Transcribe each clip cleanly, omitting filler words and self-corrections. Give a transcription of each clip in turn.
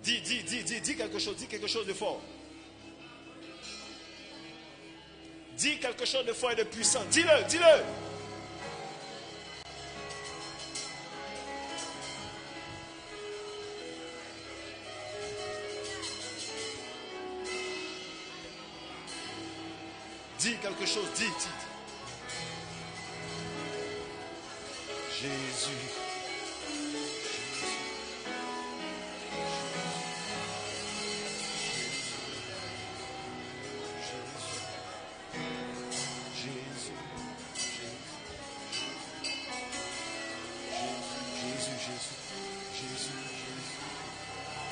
Dis quelque chose de fort. Dis quelque chose de fort et de puissant. Dis-le. Dis quelque chose, dis. Jésus.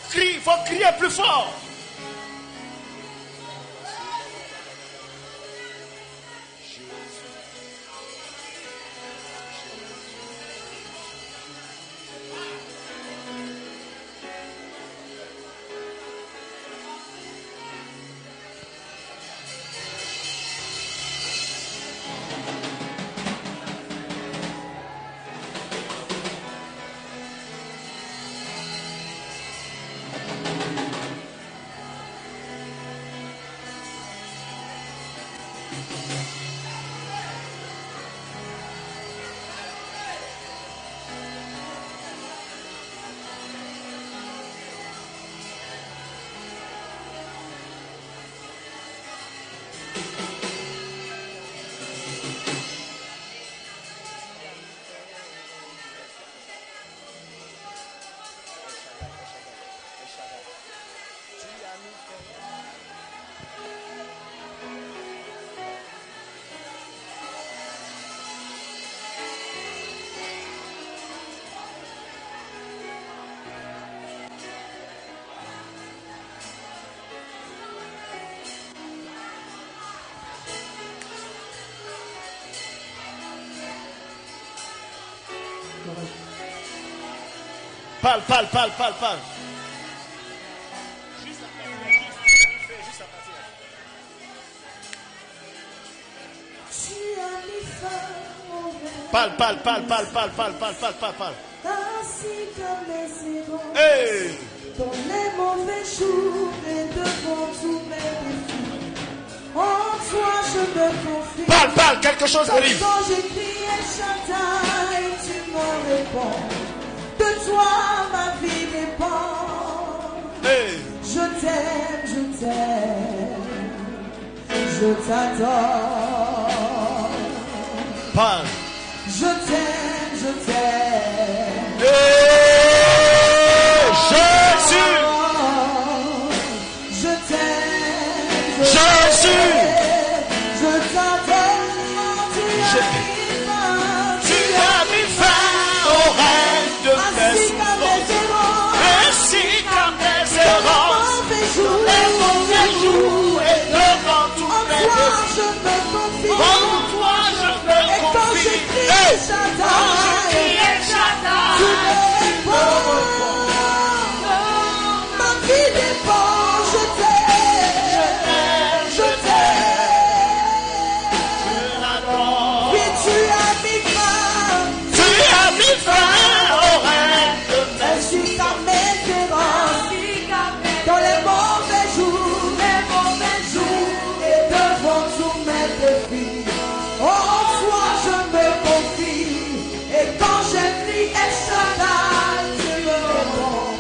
Crie, il faut crier plus fort. Parle. Juste à partir. Parle. Ainsi comme les héros. Hey! Dans les mauvais jours et devant tous mes défis. En toi je me confie. Parle, quelque chose arrive. Quand j'écris et Shaddai, tu me réponds. De toi ma vie dépend. Hey! Je t'aime, je t'adore. Parle. Je t'aime. Hey! Jésus! Je t'aime. Jésus! Je t'adore. Tu as mis fin au règne de mes souffrances. Ainsi qu'à mes errances. Les mauvais jours et devant tous mes défis. En toi je me confie. Hey! Quand je crie El Shaddai, tu me réponds. Ma vie dépend. Je t'aime. je l'adore. Oui, tu as mis fin au règne de mes ainsi qu'à mes errances. Dans les mauvais jours et devant tous mes défis. Oh, en toi je me confie. Et quand j'écris El Shaddai, tu me réponds.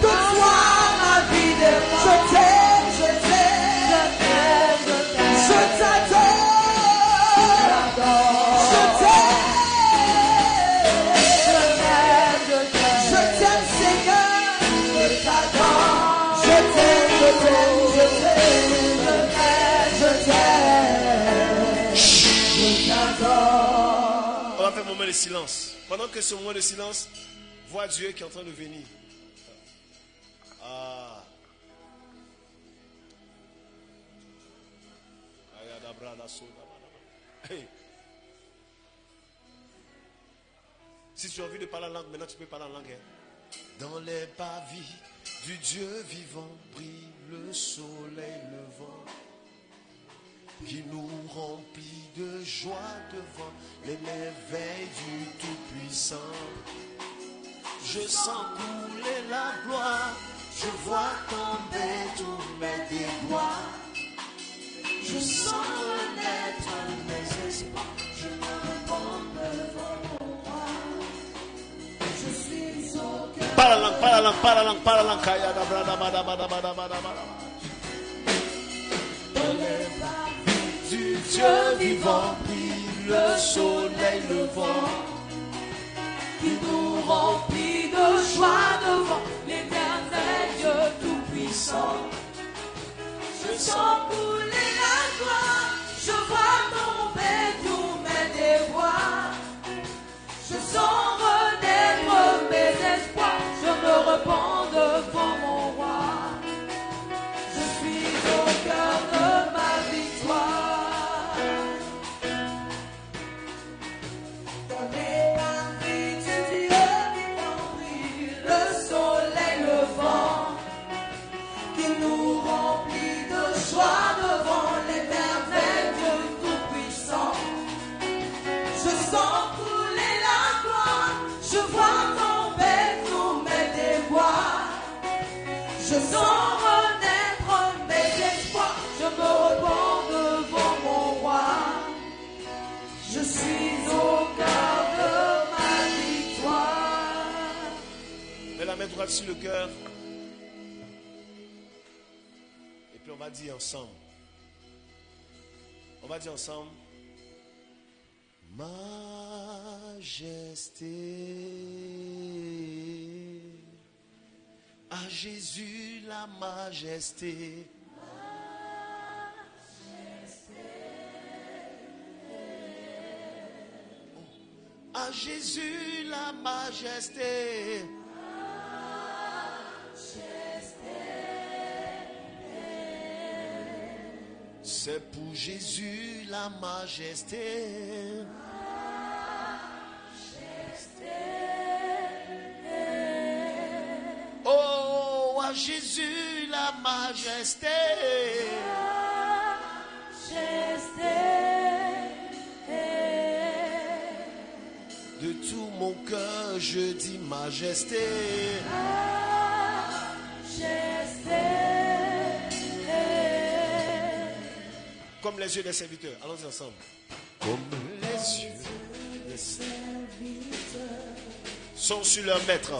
De toi ma vie dépend. Je t'aime. Je t'adore. Je t'aime. Je t'aime Seigneur. Je t'adore. Je t'adore. On va faire un moment de silence. Pendant que ce moment de silence, vois Dieu qui est en train de venir. Ah. Hey. Si tu as envie de parler en langue, maintenant tu peux parler en langue. Hein. Dans les pavis du Dieu vivant brille le soleil levant qui nous remplit de joie devant les merveilles du Tout-Puissant. Je sens couler la gloire Je vois tomber tous mes déboires. Je sens renaître mes espoirs. Je me répands devant mon roi. Je suis au cœur. Pas la langue, pas la langue, pas la langue, pas la langue. Du Dieu vivant brille le soleil levant, qui nous remplit de joie devant l'éternel Dieu tout-puissant. Je sens couler la gloire, je vois tomber tous mes déboires. Je sens renaître mes espoirs, je me repens devant mon roi. Je suis au cœur de ma victoire. Dans les parvis du Dieu vivant brille le soleil levant, qui nous remplit de joie devant l'éternel Dieu tout-puissant. Je sens couler la gloire, je vois tomber tous mes déboires. Je sens renaître mes espoirs, je me repens devant mon roi. Je suis au cœur de ma victoire. Mets la main droite sur le cœur. Et puis on va dire ensemble. On va dire ensemble. Majesté. À Jésus la majesté. À Jésus la majesté. C'est pour Jésus la majesté. Oh, à Jésus la majesté. De tout mon cœur, je dis majesté. Comme les yeux des serviteurs. Allons-y ensemble. Comme les yeux des serviteurs sont sur leur maître.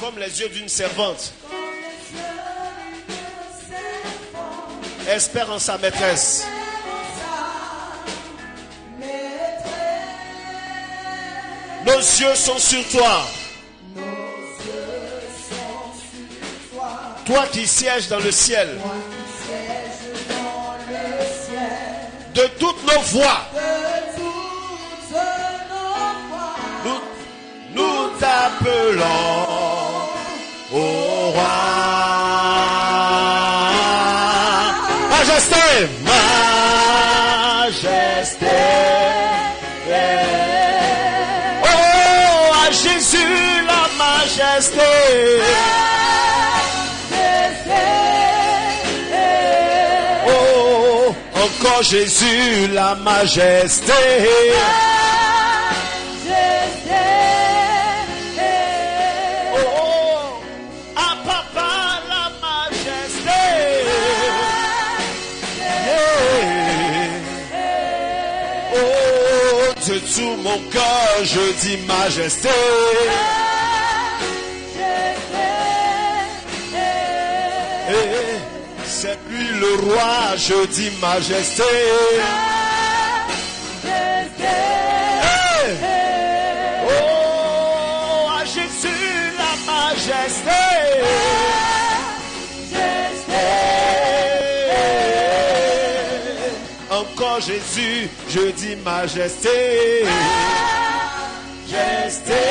Comme les yeux d'une servante espère en sa maîtresse. Nos yeux sont sur toi. Toi qui sièges dans le ciel. De toutes nos voix. Nous t'appelons au roi. Majesté, majesté. Oh, à Jésus la majesté. Oh, encore Jésus la majesté. De tout mon cœur, je dis majesté. C'est lui le roi, je dis majesté. Oh, à Jésus la majesté. Encore Jésus, je dis majesté. Majesté.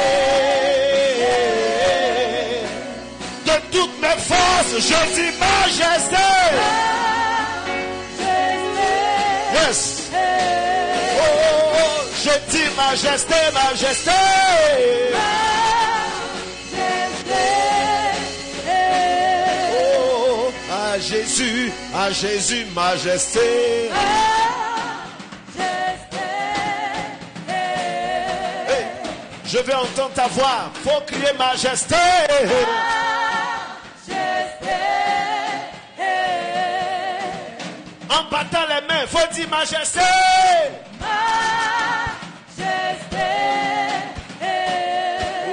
De toutes mes forces, je dis majesté. Yes. Oh, je dis majesté, majesté. Oh, à Jésus, majesté. Je veux entendre ta voix. Faut crier majesté. En battant les mains, faut dire majesté.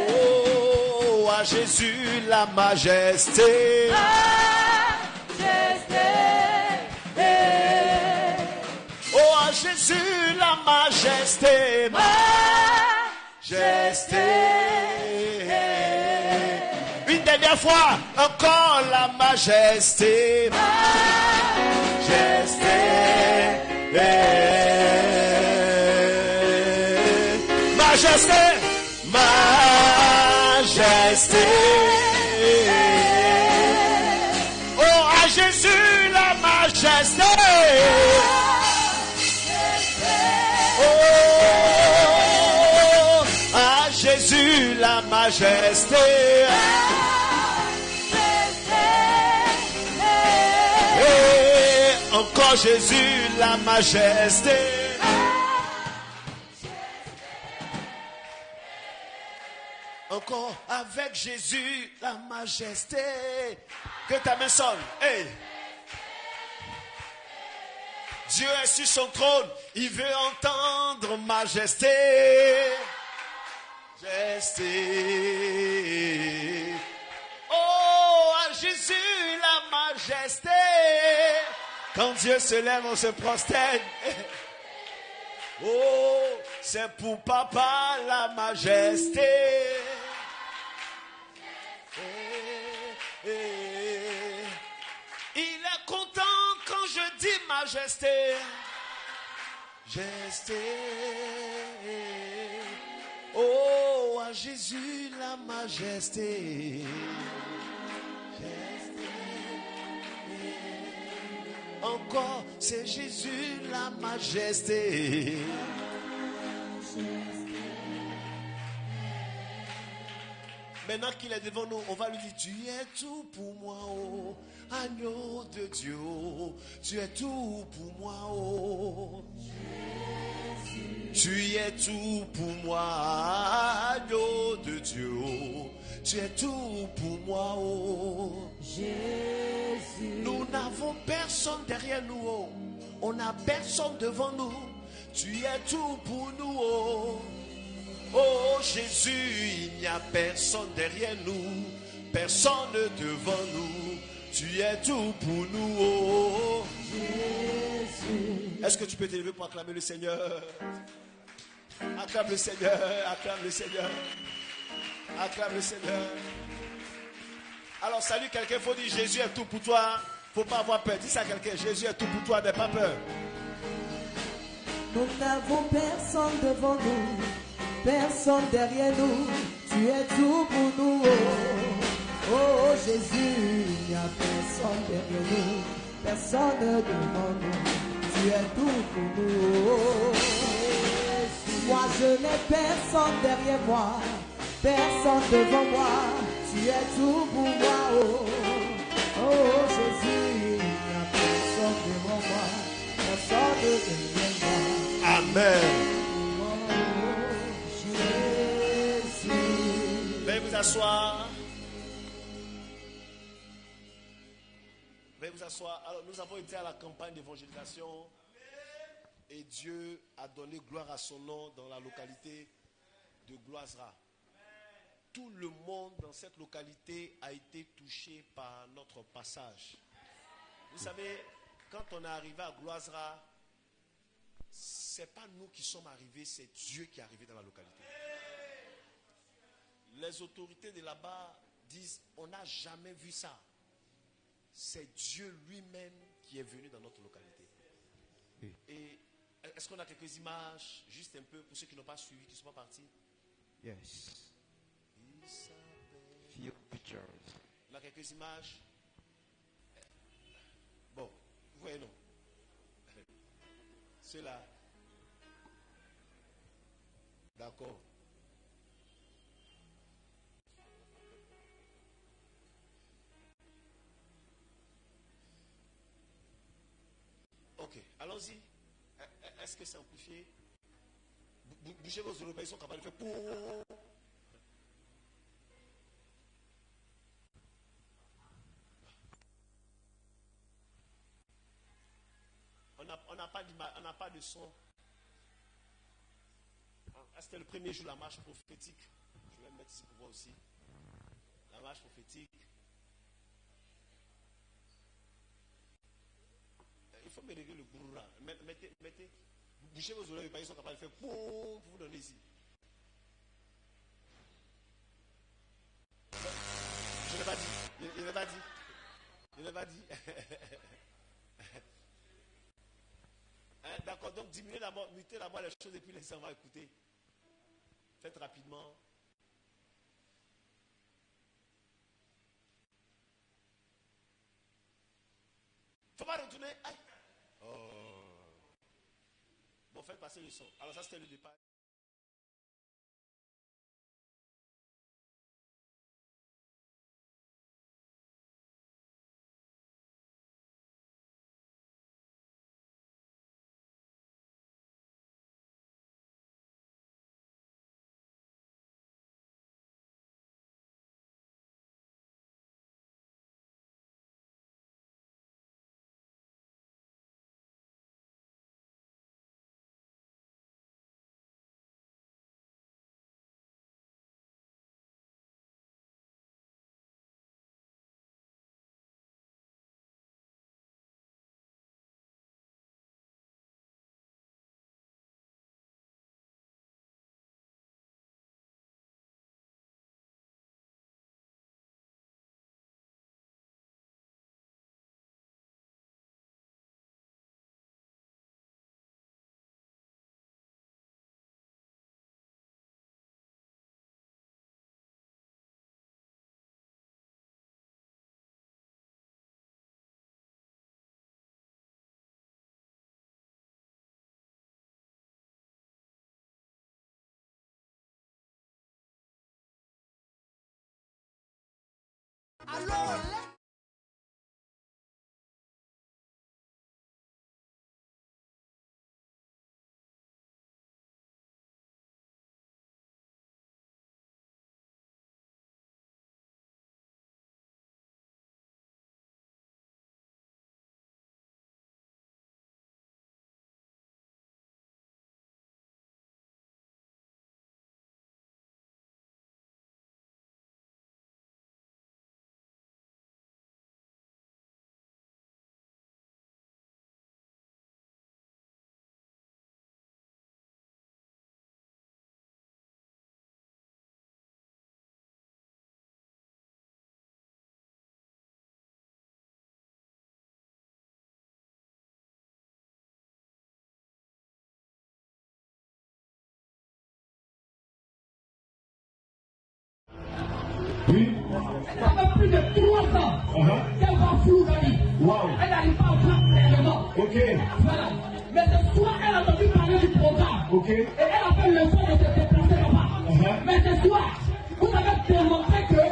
Oh, à Jésus la majesté. Oh, à Jésus la majesté. Majesté. Une dernière fois, encore la majesté. Majesté. Majesté. Majesté. Oh, à Jésus la majesté. Oh, à Jésus la majesté. Et encore Jésus la majesté. Encore avec Jésus la majesté. Que ta main sonne. Hey. Dieu est sur son trône. Il veut entendre majesté. Majesté. Oh, à Jésus la majesté. Quand Dieu se lève, on se prosterne. Oh, c'est pour papa la majesté. Il est content quand je dis majesté. Majesté. Oh, à Jésus la majesté. Encore, c'est Jésus la majesté. Maintenant qu'il est devant nous, on va lui dire, tu es tout pour moi, oh, agneau de Dieu, oh, tu es tout pour moi, oh. Tu es tout pour moi, agneau de Dieu, oh, tu es tout pour moi, oh. Jésus. Nous n'avons personne derrière nous, oh. On n'a personne devant nous. Tu es tout pour nous, oh. Oh Jésus, il n'y a personne derrière nous, personne devant nous. Tu es tout pour nous, oh. Jésus. Est-ce que tu peux t'élever pour acclamer le Seigneur? Acclame le Seigneur, acclame le Seigneur. Acclame le Seigneur. Alors salut quelqu'un, il faut dire Jésus est tout pour toi. Il ne faut pas avoir peur. Dis ça à quelqu'un, Jésus est tout pour toi, n'aie pas peur. Nous n'avons personne devant nous, personne derrière nous. Tu es tout pour nous, oh, oh Jésus. Il n'y a personne derrière nous, personne devant nous. Tu es tout pour nous, oh. Moi je n'ai personne derrière moi, personne devant moi. Tu es tout pour moi, oh, oh Jésus. Il n'y a personne devant moi, personne derrière moi. Amen. Oh, Jésus. Veuillez vous asseoir. Veuillez vous asseoir. Alors nous avons été à la campagne d'évangélisation. Et Dieu a donné gloire à son nom dans la localité de Gloisra. Tout le monde dans cette localité a été touché par notre passage. Vous savez, quand on est arrivé à Gloisra, ce n'est pas nous qui sommes arrivés, c'est Dieu qui est arrivé dans la localité. Les autorités de là-bas disent, on n'a jamais vu ça. C'est Dieu lui-même qui est venu dans notre localité. Et est-ce qu'on a quelques images, juste un peu, pour ceux qui n'ont pas suivi, qui ne sont pas partis? Yes. Few pictures. On a quelques images. Bon, vous voyez non? Ceux-là. D'accord. Ok, allons-y. Est-ce que c'est amplifié? Bougez vos oreilles, ils sont capables de faire pour. on n'a pas de son. C'était le premier jour de la marche prophétique. Je vais me mettre ici pour voir aussi. La marche prophétique. Il faut me régler le bourreau là. Mettez. Bouchez vos oreilles, ils sont capables de faire pour vous donner ici. Je ne l'ai pas dit. Je ne l'ai pas dit. Je ne l'ai pas dit. D'accord, donc diminuez d'abord, mutez d'abord les choses et puis laissez, on va écouter. Faites rapidement. Il ne faut pas retourner. Aïe. Oh. Bon, faites passer le son. Alors ça c'était le départ. Alors, Oui. Ça fait plus de 3 ans qu'elle va Flougali. Wow. Elle n'arrive pas à faire clairement. Ok. Voilà. Mais ce soir, elle a entendu parler du programme. Ok. Et elle a fait le choix de se déplacer là-bas. Mais ce soir, vous avez démontré que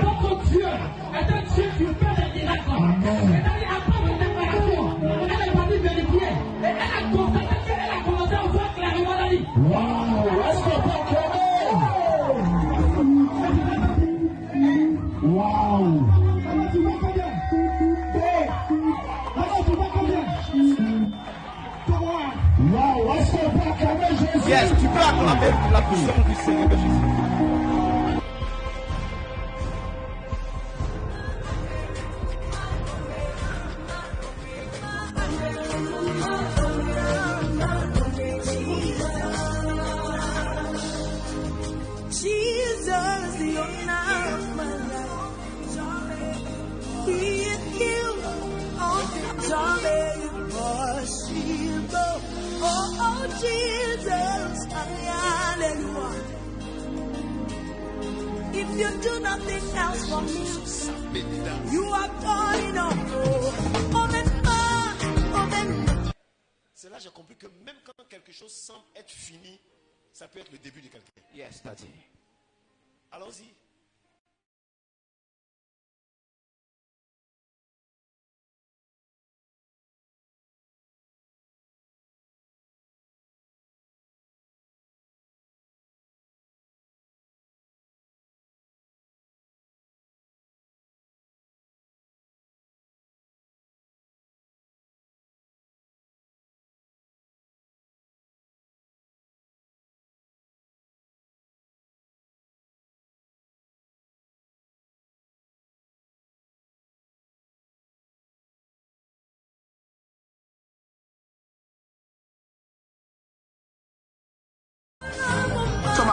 votre Dieu est un Dieu qui fait des miracles. C'est-à-dire, après votre déclaration, elle est partie vérifier. Et elle a constaté qu'elle a commencé à voir clairement la vie. Wow. Est-ce qu'on peut acclamer? Wow. Alors tu vois combien? Alors tu vois combien? Wow. Est-ce qu'on peut acclamer Jésus? Yes, tu peux acclamer la puissance du Seigneur Jésus. Jesus, the owner of my life. He is you. Oh, Jamie, impossible. Oh, Jesus, hallelujah. If you do nothing else for me, you are done enough. C'est là que j'ai compris que même quand quelque chose semble être fini, ça peut être le début de quelqu'un. Yes, Daddy. Allons-y.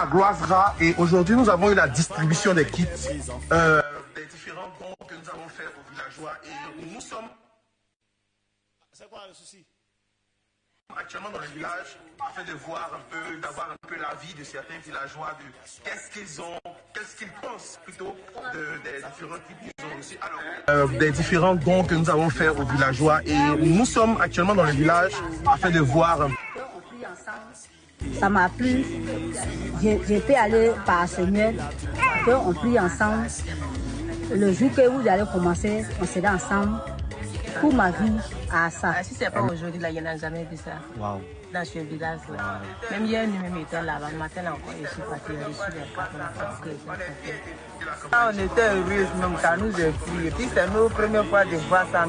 à Gloisera et aujourd'hui nous avons eu la distribution des kits, des différents dons que nous avons fait aux villageois et nous sommes C'est quoi le souci? actuellement dans le village afin de voir un peu, d'avoir un peu la vie de certains villageois, de qu'est-ce qu'ils ont, qu'est-ce qu'ils pensent plutôt des différents types qu'ils ont reçus. Alors, des différents dons que nous avons fait aux villageois et nous sommes actuellement dans le village afin de voir un peu. Ça m'a plu. J'ai pu aller par Seigneur, qu'on prie ensemble. Le jour que vous allez commencer, on sera ensemble pour ma vie à ça. Si c'est pas aujourd'hui, là, il n'y en a jamais vu ça. Wow. Dans ce village, là. Même hier, nous-mêmes étions là-bas. Le matin, encore, je suis parti, je suis on était heureux même quand nous avons pris. Et puis, c'est nos premières fois de voir ça.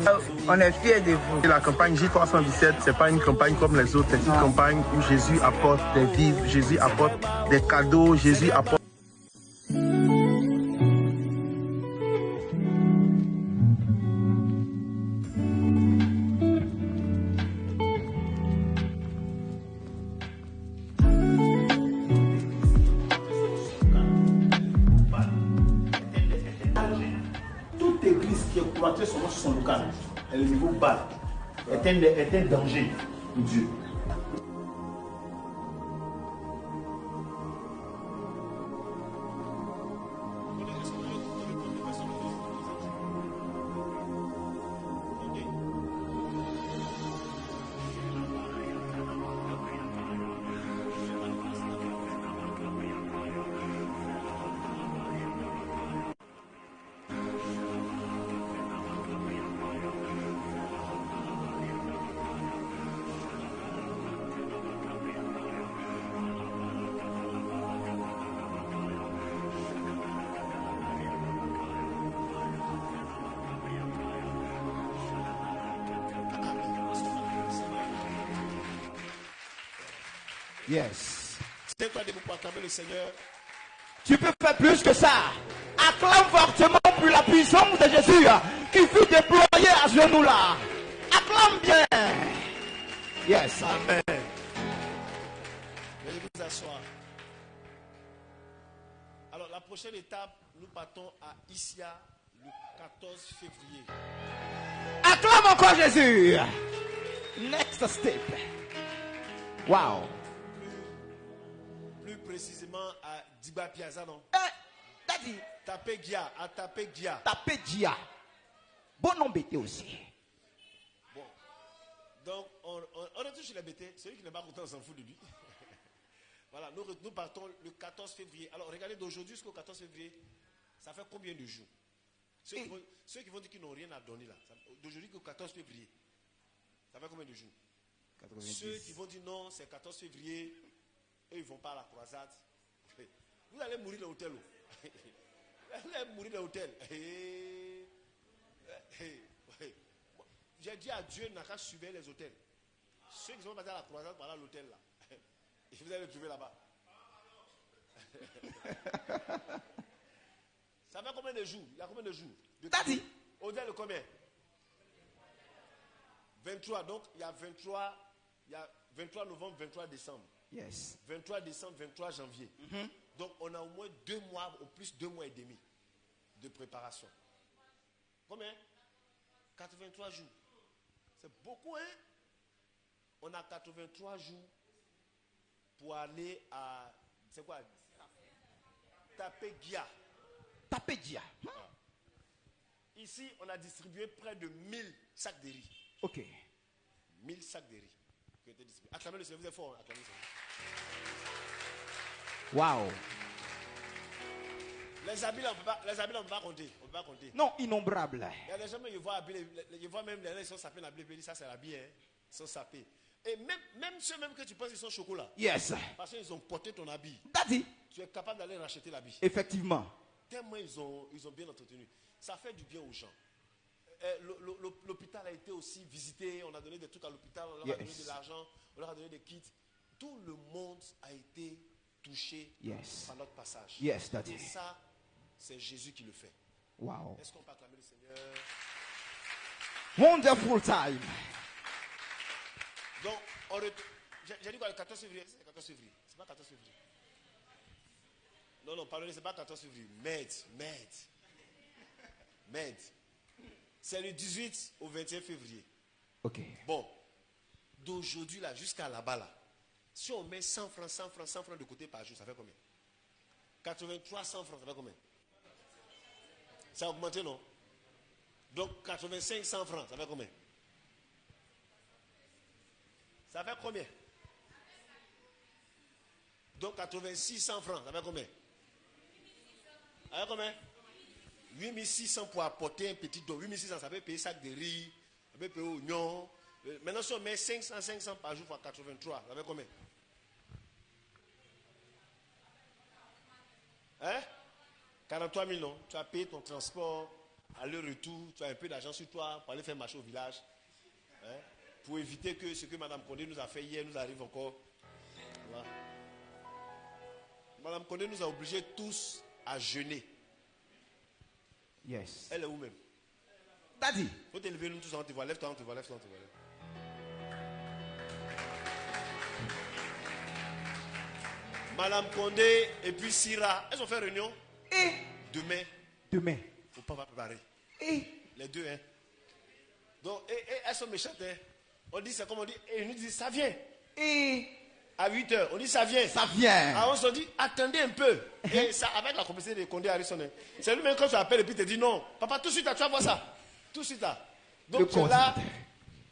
On est fiers de vous. La campagne J317, ce n'est pas une campagne comme les autres. C'est une campagne où Jésus apporte des vivres, Jésus apporte des cadeaux, Jésus apporte. Sur son local, et le niveau bas est un danger pour Dieu. Yes. C'est toi de vous proclamer le Seigneur. Tu peux faire plus que ça. Acclame fortement pour la puissance de Jésus qui fut déployée à genoux là. Acclame bien. Yes. Amen. Veuillez vous asseoir. Alors, la prochaine étape, nous partons à Issia le 14 février. Acclame encore Jésus. Next step. Wow. Plus précisément à Diba Piazza, non? Daddy. Tapez Gia, à taper Gia. Tapez Gia. Bon nom bêté aussi. Bon. Donc, on retourne chez les bêtés. Celui qui n'est pas content, on s'en fout de lui. Voilà, nous partons le 14 février. Alors, regardez, d'aujourd'hui jusqu'au 14 février, ça fait combien de jours? Ceux qui vont dire qu'ils n'ont rien à donner là, d'aujourd'hui jusqu'au 14 février, ça fait combien de jours? 90. Ceux qui vont dire non, c'est 14 février, eux ils vont pas à la croisade. Vous allez mourir dans l'hôtel. Vous allez mourir dans l'hôtel. J'ai dit à Dieu, n'a qu'à suivre les hôtels. Ceux qui sont passés à la croisade, voilà l'hôtel là. Et vous allez le trouver là-bas. Ça fait combien de jours? Il y a combien de jours? Daddy. Hôtel de combien? 23. Donc il y a 23. Il y a 23 novembre, 23 décembre. Yes. 23 décembre, 23 janvier. Donc on a au moins 2 mois, au plus 2 mois et demi de préparation. Combien? 83 jours. C'est beaucoup, hein? On a 83 jours pour aller à... C'est quoi? Taper Gia. Taper Gia. Ici, on a distribué près de 1000 sacs de riz. Ok. 1000 sacs de riz qui ont été distribués. Acclamez le Seigneur, vous êtes fort. Acclamez le Seigneur. Wow. Les habits, là, on ne peut pas compter. On peut pas compter. Non, innombrable. Il y a des gens, ils voient même les gens, ils sont sapés dans la Bible, ça c'est l'habit, hein. Ils sont sapés. Et même ceux même que tu penses qu'ils sont chocolat. Yes. Parce qu'ils ont porté ton habit. Daddy. Tu es capable d'aller racheter l'habit. Effectivement. Tellement ils ont bien entretenu. Ça fait du bien aux gens. L'hôpital a été aussi visité. On a donné des trucs à l'hôpital. On leur a donné de l'argent. On leur a donné des kits. Tout le monde a été touché par notre passage. Yes, Daddy. Et ça, c'est Jésus qui le fait. Wow. Est-ce qu'on peut acclamer le Seigneur? Wonderful time. Donc, j'ai dit quoi, le 14 février? C'est le 14 février. C'est pas 14 février. Non, pardonnez, ce n'est pas 14 février. Med. C'est le 18 au 21 février. Ok. Bon, d'aujourd'hui là jusqu'à là-bas là, si on met 100 francs de côté par jour, ça fait combien? 8300 francs, ça fait combien? Ça a augmenté, non? Donc 85 100 francs, ça fait combien? Ça fait combien? Donc 86 100 francs, ça fait combien? Ça fait combien? 8600 pour apporter un petit don. 8600, ça peut payer sac de riz, ça peut payer oignon. Maintenant, si on met 500 par jour pour 83, ça fait combien? Hein? 43 000, non? Tu as payé ton transport, aller-retour, tu as un peu d'argent sur toi pour aller faire marcher au village. Hein? Pour éviter que ce que Mme Condé nous a fait hier nous arrive encore. Voilà. Mme Condé nous a obligés tous à jeûner. Yes. Elle est où même? Daddy. Il faut t'élever, nous tous, on te voit. Lève-toi, on te voit. Madame Condé et puis Sira, elles ont fait réunion. Et demain. Faut pas préparer. Et les deux, hein. Donc, elles sont méchantes, hein. On dit, c'est comme on dit, et ils nous disent, ça vient. Et à 8h, on dit, ça vient. Ça vient. Alors, on se dit, attendez un peu. Et ça, avec la complicité de Condé Harrison, hein. C'est lui-même quand tu appelles et puis tu te dis, non, papa, tout de suite, tu vas voir ça. Tout de suite, là. Donc, tu es là.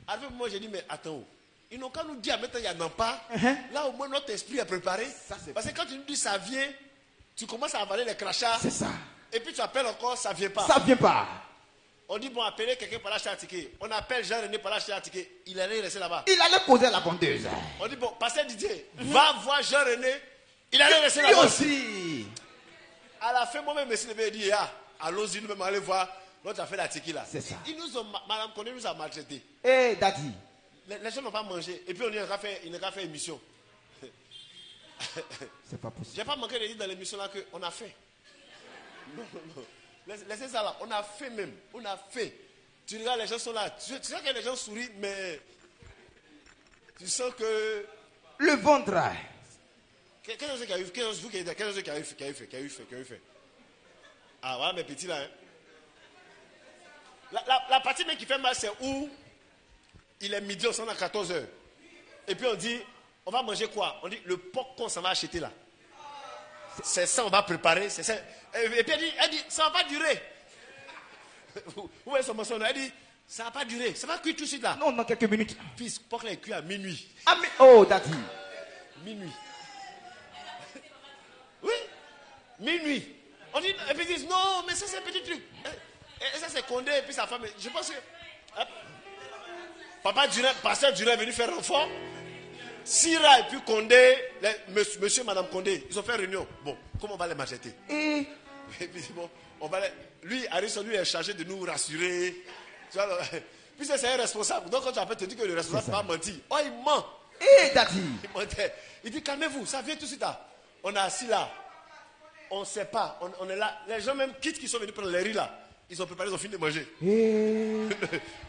Avec moi, j'ai dit, mais attends. Ils n'ont qu'à nous dire, maintenant, il n'y en a pas. Là, au moins, notre esprit est préparé. Ça, parce que quand tu nous dis, ça vient, tu commences à avaler les crachats. C'est ça. Et puis, tu appelles encore, ça ne vient pas. Ça ne vient pas. On dit, bon, appelez quelqu'un pour l'acheter un ticket. On appelle Jean-René pour l'acheter un ticket. Il allait rester là-bas. Il allait poser la vendeuse. On dit, bon, pasteur Didier, va voir Jean-René. Il allait rester là-bas. Lui aussi. À la fin, moi-même, je me suis levé et dit, allons-y, nous-mêmes, allez voir notre affaire à ticket là. C'est ça. Ils nous ont, Madame Condé nous a maltraités. Eh, Daddy. Les gens n'ont pas mangé. Et puis, on n'a pas fait émission. C'est pas possible. Je n'ai pas manqué de dire dans l'émission là qu'on a fait. Non. Laissez ça là. On a fait même. On a fait. Tu regardes, les gens sont là. Tu sens que les gens sourient, mais tu sens que. Le ventre. Qu'est-ce qui a eu fait? Ah, voilà mes petits là. Hein. La partie même qui fait mal, c'est où il est midi, on s'en a 14h. Et puis on dit, on va manger quoi? On dit, le porc qu'on s'en va acheter là. C'est ça, on va préparer. C'est ça. Et puis elle dit, ça ne va pas durer. Vous voyez son mention là? Elle dit, ça ne va pas durer. Ça va cuire tout de suite là. Non, dans quelques minutes. Puis le porc là est cuit à minuit. Ah, mais oh, Daddy. Minuit. Oui, minuit. On dit, et puis ils disent, non, mais ça c'est un petit truc. Et ça c'est Condé et puis sa femme. Je pense que. Papa Durand, pasteur Durand est venu faire renfort. Sira et puis Condé, monsieur et madame Condé, ils ont fait réunion. Bon, comment on va les macheter? Et puis bon, on va lui, Harrison, lui est chargé de nous rassurer. Tu vois, puis c'est un responsable. Donc quand tu appelles, te dis que le responsable n'a pas menti. Oh, il ment. Daddy. Il mentait. Il dit, calmez-vous, ça vient tout de suite là. On est assis là. On ne sait pas. On est là. Les gens même quittent qui sont venus prendre les riz là. Ils ont préparé, ils ont fini de manger.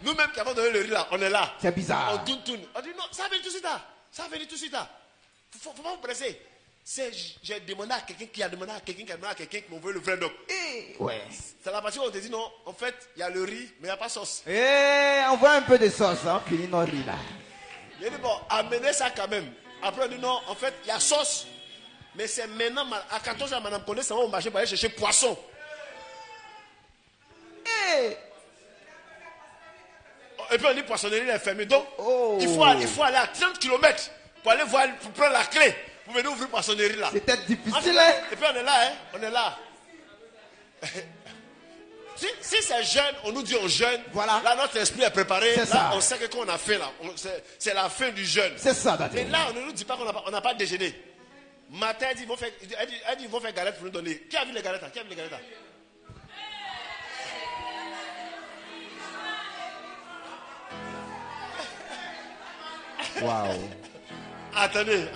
Nous-mêmes qui avons donné le riz là, on est là. C'est bizarre. On tourne. On dit non, ça va venir tout de suite là. Ça va venir tout de suite là. Faut pas vous presser. J'ai demandé à quelqu'un qui a demandé à quelqu'un qui a demandé à quelqu'un qui m'a envoyé le vrai doc. Ouais. C'est la partie où on te dit non, en fait, il y a le riz, mais il n'y a pas de sauce. On voit un peu de sauce, hein, puis non riz là. Il dit bon, amenez ça quand même. Après on dit non, en fait, il y a sauce. Mais c'est maintenant, à 14h, madame Condé, ça va au marché pour aller chercher poisson. Et puis on dit poissonnerie est fermée. Donc, il faut aller à 30 km pour aller voir, pour prendre la clé, pour venir ouvrir poissonnerie là. C'était difficile, hein? Et puis on est là, hein? On est là. Si c'est jeune, on nous dit on jeûne. Voilà. Là, notre esprit est préparé. Là, ça. On sait que qu'on a fait là. C'est la fin du jeûne. C'est ça, d'accord. Mais là, on ne nous dit pas qu'on n'a pas déjeuné. Matin, elle dit, ils vont faire galette pour nous donner. Qui a vu les galettes? Waouh. Attendez.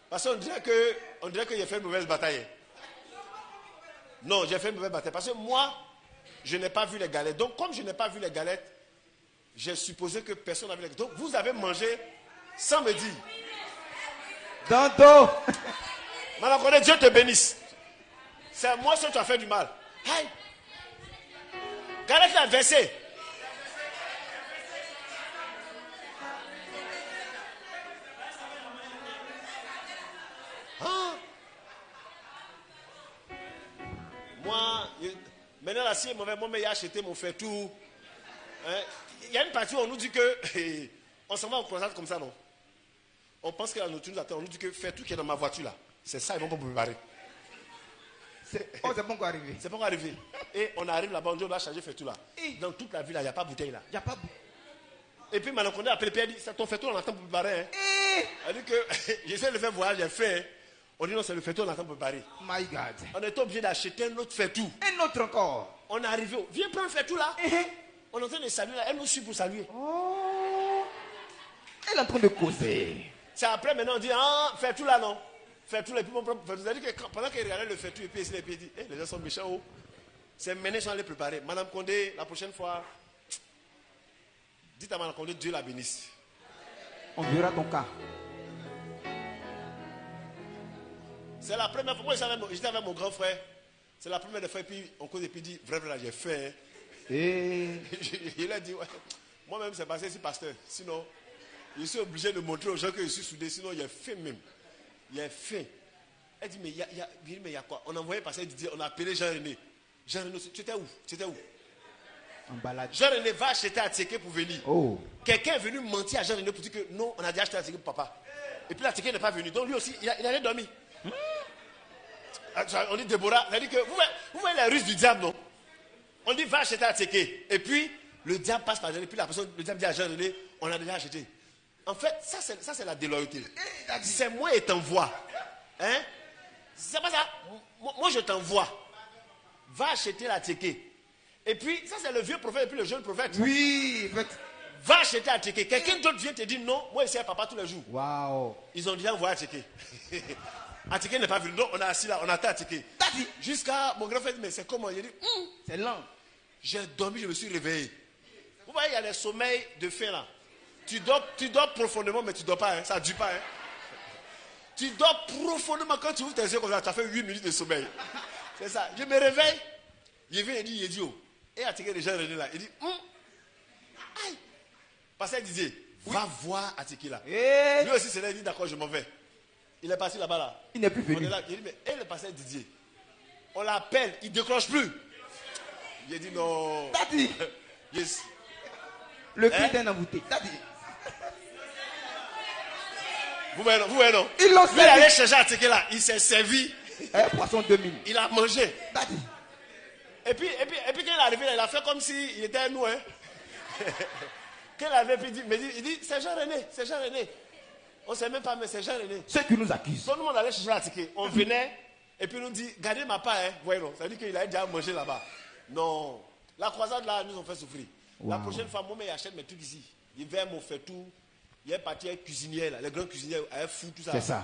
Parce qu'on dirait que j'ai fait une mauvaise bataille. Non, j'ai fait une mauvaise bataille. Parce que moi, je n'ai pas vu les galettes. Donc, comme je n'ai pas vu les galettes, j'ai supposé que personne n'avait les galettes. Donc, vous avez mangé sans me dire. Dans dos. Madame Condé, Dieu te bénisse. C'est moi seul qui as fait du mal. Aïe. Regardez la verset. Ah. Moi, maintenant là, si est mauvais, moi, j'ai acheté mon fait tout. Hein? Il y a une partie où on nous dit que on s'en va au croissant comme ça, non? On pense que la nourriture nous attend. On nous dit que fais tout qui est dans ma voiture là. C'est ça, ils vont pas vous préparer. C'est pas encore arrivé. C'est pas encore arrivé. Et on arrive là-bas, on dit on doit charger fait tout là. Dans toute la ville, il n'y a pas de bouteille là. Il n'y a pas. Et puis maintenant qu'on a appelé le père, il dit c'est ton fait tout, on attend pour préparer. Hein. Elle dit que j'essaie de faire voyage, j'ai fait. Hein. On dit non, c'est le fait tout, on attend pour préparer. My God. On est obligé d'acheter un autre fait tout. Un autre encore. On est arrivé. Viens prendre un fait tout là. On est en train de saluer là. Elle nous suit pour saluer. Oh. Elle est en train de causer. C'est après maintenant on dit ah, fait tout là non. Fait tout là. Et puis mon propre fait tout. C'est-à-dire que pendant qu'il regardait le fait tout, et puis il dit les gens sont méchants. Oh. C'est maintenant qu'ils sont allés préparer. Madame Condé, la prochaine fois, dites à Madame Condé, Dieu la bénisse. On verra ton cas. C'est la première fois. Moi, j'étais avec mon grand frère. C'est la première fois. Et puis on cause et puis il dit vrai, là, j'ai fait. Hein. Il a dit ouais. Moi-même, c'est passé ici, pasteur. Sinon, je suis obligé de montrer aux gens que je suis soudé. Sinon, il y a faim même. Il y a faim. Elle dit mais il y a quoi? On a envoyé passer Didier. On a appelé Jean-René. Jean-René, tu étais où? Tu étais où? En balade. Jean-René va acheter à Tséké pour venir. Oh. Quelqu'un est venu mentir à Jean-René pour dire que non, on a déjà acheté à Tséké pour papa. Et puis la Tséké n'est pas venu. Donc lui aussi, il allait dormir. On dit Déborah, elle dit que vous voyez la ruse du diable, non? On dit va acheter à Tséké. Et puis le diable passe par Jean-René. Puis le diable dit à Jean-René, on a déjà acheté. En fait, ça c'est la déloyauté. C'est moi et t'envoie. Hein? C'est pas ça. Moi je t'envoie. Va acheter la Tséké. Et puis, ça c'est le vieux prophète et puis le jeune prophète. Oui. Va acheter à Tséké. Quelqu'un d'autre vient te dire non, moi ici à papa tous les jours. Waouh. Ils ont déjà envoyé à Tséké. Tséké n'est pas venu. Donc on est assis là, on attend à Tséké. Jusqu'à mon grand frère dit mais c'est comment? Il dit c'est lent. J'ai dormi, je me suis réveillé. Vous voyez, il y a les sommeils de faim là. Tu dors profondément, mais tu ne dors pas. Hein. Ça ne dure pas. Hein. Tu dors profondément quand tu ouvres tes yeux comme ça. Tu as fait 8 minutes de sommeil. C'est ça. Je me réveille. Il vient et dit, Yedio. Et Atike déjà René là. Il dit, aïe. Pasteur Didier, va voir Atike là. Lui aussi, c'est là, il dit, d'accord, je m'en vais. Il est parti là-bas là. Il n'est plus venu. Là. Il dit, mais et le pasteur Didier? On l'appelle, il ne décroche plus. Il dit, non. Daddy. Yes. Le prix d'un embouté. Daddy. Vous voyez non? Il l'a servi. Il allait chercher Atike là. Il s'est servi. Poisson 2000. Il a mangé. Daddy. Et puis quand il est arrivé là, il a fait comme s'il était à nous. Hein. Quand il avait dit, il dit, c'est Jean-René. On ne sait même pas, mais c'est Jean-René. Ceux qui nous accusent. Tout le monde allait chercher la ticket. On venait, et puis nous dit, gardez ma part, hein. Voyez, non. Ça veut dire qu'il a déjà mangé là-bas. Non. La croisade là, nous ont fait souffrir. Wow. La prochaine fois, moi, il achète mes trucs ici. Il vient me faire tout. Il y a une partie cuisinière, là. Les grands cuisiniers, elle fout tout ça. C'est ça.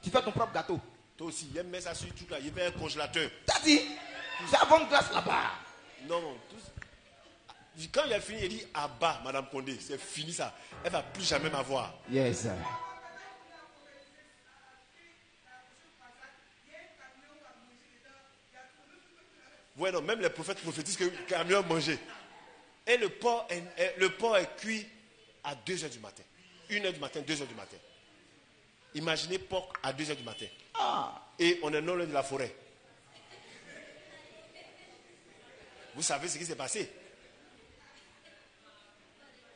Tu fais ton propre gâteau. Toi aussi, il met ça sur tout là. Il fait un congélateur. T'as dit, j'ai avant de glace là-bas. Non. Quand il a fini, il dit, ah bah, Madame Condé, c'est fini ça. Elle ne va plus jamais m'avoir. Yes. Ouais, non, même les prophètes prophétisent que le camion mangeait. Et le porc est cuit à 2h du matin. 1h du matin, 2h du matin. Imaginez porc à 2h du matin. Et on est non loin de la forêt. Vous savez ce qui s'est passé?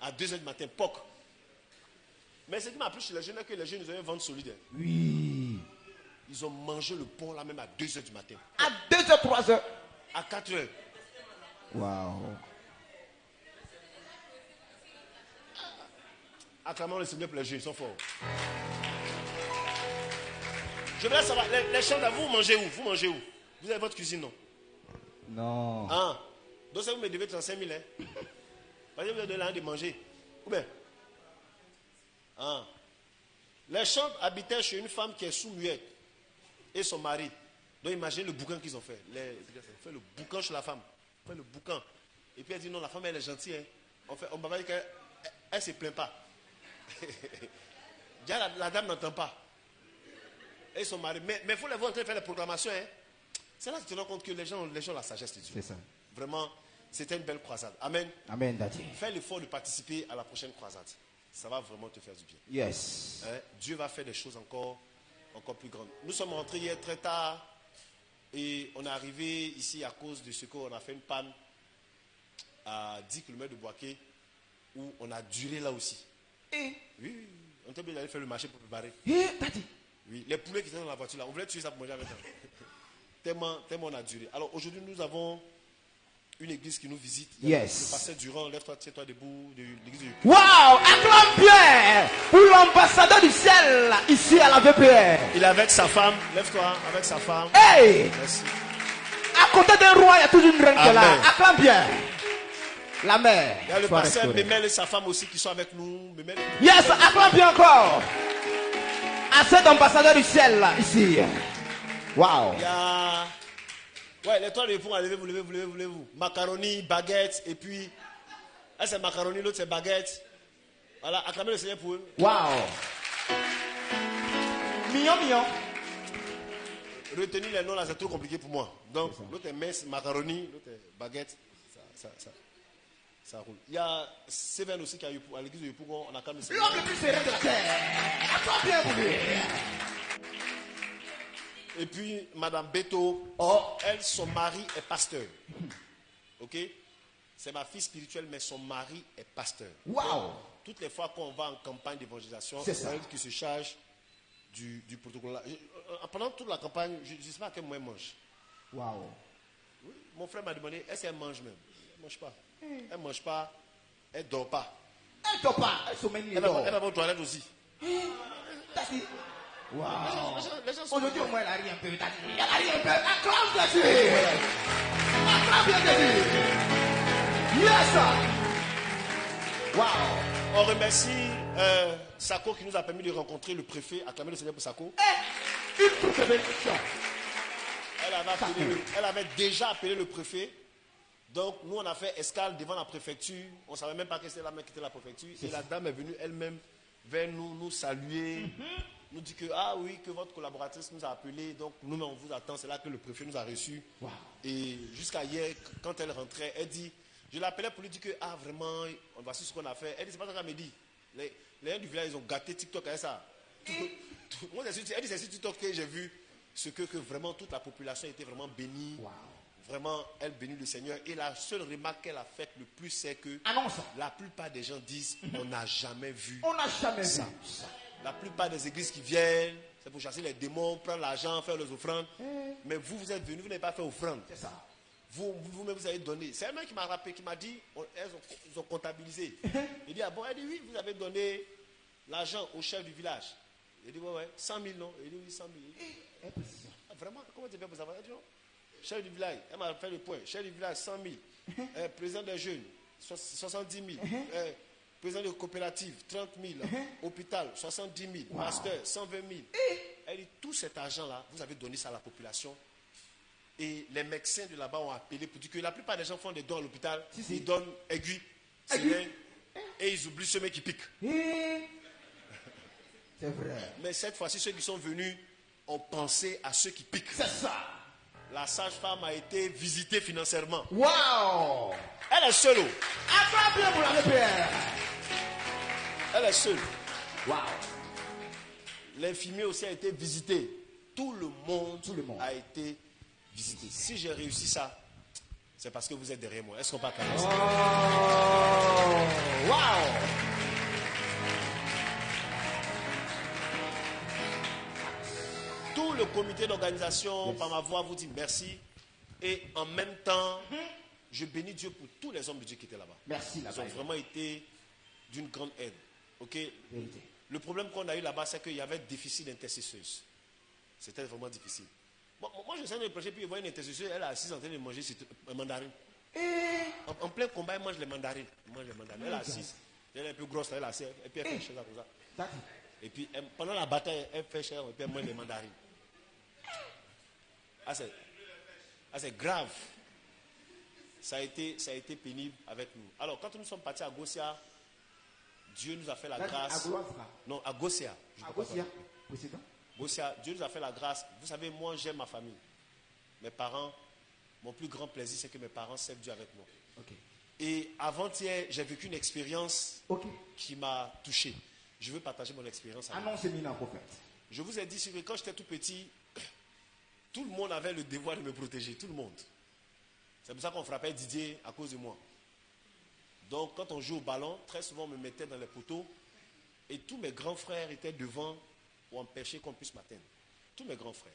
À 2h du matin, porc. Mais ce qui m'a plu chez les jeunes, que les jeunes, ils avaient vente solide. Oui. Ils ont mangé le porc là même à 2h du matin. À 2h, 3h. À 4h. Waouh. Acclamons le Seigneur pour les jeunes, ils sont forts. Je voudrais savoir, les chambres, vous mangez où? Vous mangez où? Vous avez votre cuisine, non? Non. Ah. Donc ça vous me devez 35 000, hein? Parce que vous avez donné de manger. Ou bien? Ah. Les chambres habitaient chez une femme qui est sous-muette. Et son mari. Donc imaginez le boucan qu'ils ont fait. Ils ont fait le boucan chez la femme. Ils ont fait le boucan. Et puis elle dit non, la femme elle est gentille. Hein. On va dire qu'elle ne se plaint pas. La dame n'entend pas. Et ils sont mariés. Mais il faut les voir en train de faire les proclamations. Hein. C'est là que tu te rends compte que les gens ont la sagesse de Dieu. C'est ça. Vraiment, c'était une belle croisade. Amen. Amen, Daddy. Fais l'effort de participer à la prochaine croisade. Ça va vraiment te faire du bien. Yes. Hein? Dieu va faire des choses encore plus grandes. Nous sommes rentrés hier très tard et on est arrivé ici à cause de ce qu'on a fait une panne à 10 km de Boaké où on a duré là aussi. Oui. On était obligé d'aller faire le marché pour préparer. Daddy. Oui, les poulets qui étaient dans la voiture là, on voulait tuer ça pour manger avec eux. tellement on a duré. Alors aujourd'hui, nous avons une église qui nous visite. Yes. Le pasteur Durand, lève-toi, tiens-toi debout de l'église de... Wow, acclame bien pour l'ambassadeur du ciel ici à la VPR. Il est avec sa femme, lève-toi, avec sa femme. Hey! Merci. À côté d'un roi, il y a toujours une reine qui est là. Amen. Acclame bien. La mère. Il y a le pasteur Memel et sa femme aussi qui sont avec nous. Memel. Yes, acclame bien encore. À cet ambassadeur du ciel là, ici. Wow. Il y a... Ouais, les trois pour levez-vous. Macaroni, baguette, et puis... Un c'est macaroni, l'autre c'est baguette. Voilà, acclamez le Seigneur pour eux. Wow. Mignon. Retenir les noms là, c'est trop compliqué pour moi. Donc, l'autre est mince, macaroni, l'autre est baguette. Ça roule. Il y a Seven aussi qui a eu à l'église de Yopougon, on a quand même... L'homme le plus serré de la terre. Acclame bien pour lui. Et puis, Madame Beto, elle, son mari est pasteur. Ok? C'est ma fille spirituelle, mais son mari est pasteur. Wow! Toutes les fois qu'on va en campagne d'évangélisation, c'est elle qui se charge du protocole. Pendant toute la campagne, je ne sais pas à quel moment elle mange. Wow! Oui, mon frère m'a demandé, est-ce qu'elle mange même? Elle ne mange pas. Elle ne mange pas, elle ne dort pas. Elle ne dort pas, elle sommeille. Elle va aux toilettes aussi. Wow. Les gens aujourd'hui, au moins, elle a ri un peu. Elle a ri un peu. Acclame Jésus. Acclame bien Jésus. Yes. Wow. On remercie Sako qui nous a permis de rencontrer le préfet. Acclamez le Seigneur pour Sako. Une toute bénédiction. Elle avait déjà appelé le préfet. Donc, nous, on a fait escale devant la préfecture. On ne savait même pas que c'était la main qui était la préfecture. Et la dame est venue elle-même vers nous saluer. Nous dit que, ah oui, que votre collaboratrice nous a appelé, donc nous, on vous attend. C'est là que le préfet nous a reçus. Wow. Et jusqu'à hier, quand elle rentrait, elle dit, je l'appelais pour lui dire que, ah vraiment, voici ce qu'on a fait. Elle dit, c'est pas ça qu'elle me dit. Les gens du village, ils ont gâté TikTok avec ça. Moi, elle dit, c'est sur TikTok que j'ai vu ce que vraiment toute la population était vraiment bénie. Wow. Vraiment, elle bénit le Seigneur. Et la seule remarque qu'elle a faite le plus, c'est que la plupart des gens disent, on n'a jamais vu ça. La plupart des églises qui viennent, c'est pour chasser les démons, prendre l'argent, faire les offrandes. Mais vous êtes venus, vous n'avez pas fait offrande. C'est ça. Vous-même, vous avez donné. C'est elle-même qui m'a rappelé, qui m'a dit, ils ont comptabilisé. Il dit, ah bon, elle dit, oui, vous avez donné l'argent au chef du village. Il dit, ouais, 100 000, non? Il dit, oui, 100 000. Ah, vraiment, comment tu fais pour savoir? Il dit, non. Chef du village, elle m'a fait le point. Chef du village, 100 000. Président des jeunes, 70 000. Président de coopérative, 30 000. Hôpital, 70 000. Wow. Pasteur, 120 000. Elle dit, tout cet argent-là, vous avez donné ça à la population. Et les médecins de là-bas ont appelé pour dire que la plupart des gens font des dons à l'hôpital. Ils donnent aiguilles, et ils oublient ceux qui piquent. C'est vrai. Mais cette fois-ci, ceux qui sont venus ont pensé à ceux qui piquent. C'est ça. La sage-femme a été visitée financièrement. Wow! Elle est seule. Acclame pour la VPR. Elle est seule. Wow! L'infirmier aussi a été visité. Tout le monde a été visité. Si j'ai réussi ça, c'est parce que vous êtes derrière moi. Est-ce qu'on peut acclamer? Wow! Tout le comité d'organisation, par ma voix, vous dit merci. Et en même temps, je bénis Dieu pour tous les hommes de Dieu qui étaient là-bas. Merci. Ils ont vraiment été d'une grande aide. Ok? Le problème qu'on a eu là-bas, c'est qu'il y avait déficit d'intercesseuses. C'était vraiment difficile. Moi, je sais de prêcher, puis je vois une intercesseuse, elle est assise en train de manger un mandarin. En plein combat, elle mange les mandarines. Elle est assise. Elle est un peu grosse, elle est assise. Et puis elle fait chose comme ça. Et puis pendant la bataille, elle fait cher et puis elle mange les mandarines. Ah, c'est grave. Ça a été pénible avec nous. Alors, quand nous sommes partis à Gossia, Dieu nous a fait la grâce. À Gossia. Non, à Gossia. À Gossia. Président. Dieu nous a fait la grâce. Vous savez, moi, j'aime ma famille. Mes parents, mon plus grand plaisir, c'est que mes parents servent Dieu avec moi. Okay. Et avant-hier, j'ai vécu une expérience qui m'a touché. Je veux partager mon expérience avec vous. Annonce-moi, prophète. Je vous ai dit que quand j'étais tout petit, tout le monde avait le devoir de me protéger. Tout le monde. C'est pour ça qu'on frappait Didier à cause de moi. Donc, quand on joue au ballon, très souvent, on me mettait dans les poteaux. Et tous mes grands frères étaient devant pour empêcher qu'on puisse m'atteindre. Tous mes grands frères.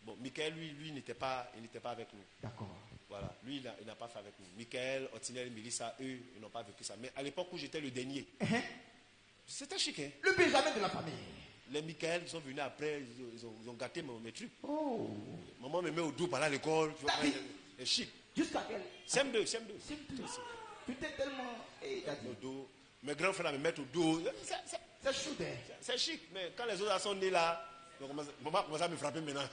Bon, Michael, lui, il n'était pas avec nous. D'accord. Voilà, lui, il n'a pas fait avec nous. Michael, Otinel, Mélissa, eux, ils n'ont pas vécu ça. Mais à l'époque où j'étais le dernier, c'était chic, hein? Le Benjamin de la famille. Les Michael, ils sont venus après, ils ont gâté mes trucs. Oh. Maman me met au dos pendant l'école. C'est chic. Jusqu'à quel? CM2. Tu t'es tellement... Au dos. Mes grands frères me mettent au dos. C'est chou, hein? C'est chic, mais quand les autres sont nés là, maman commence à me frapper maintenant.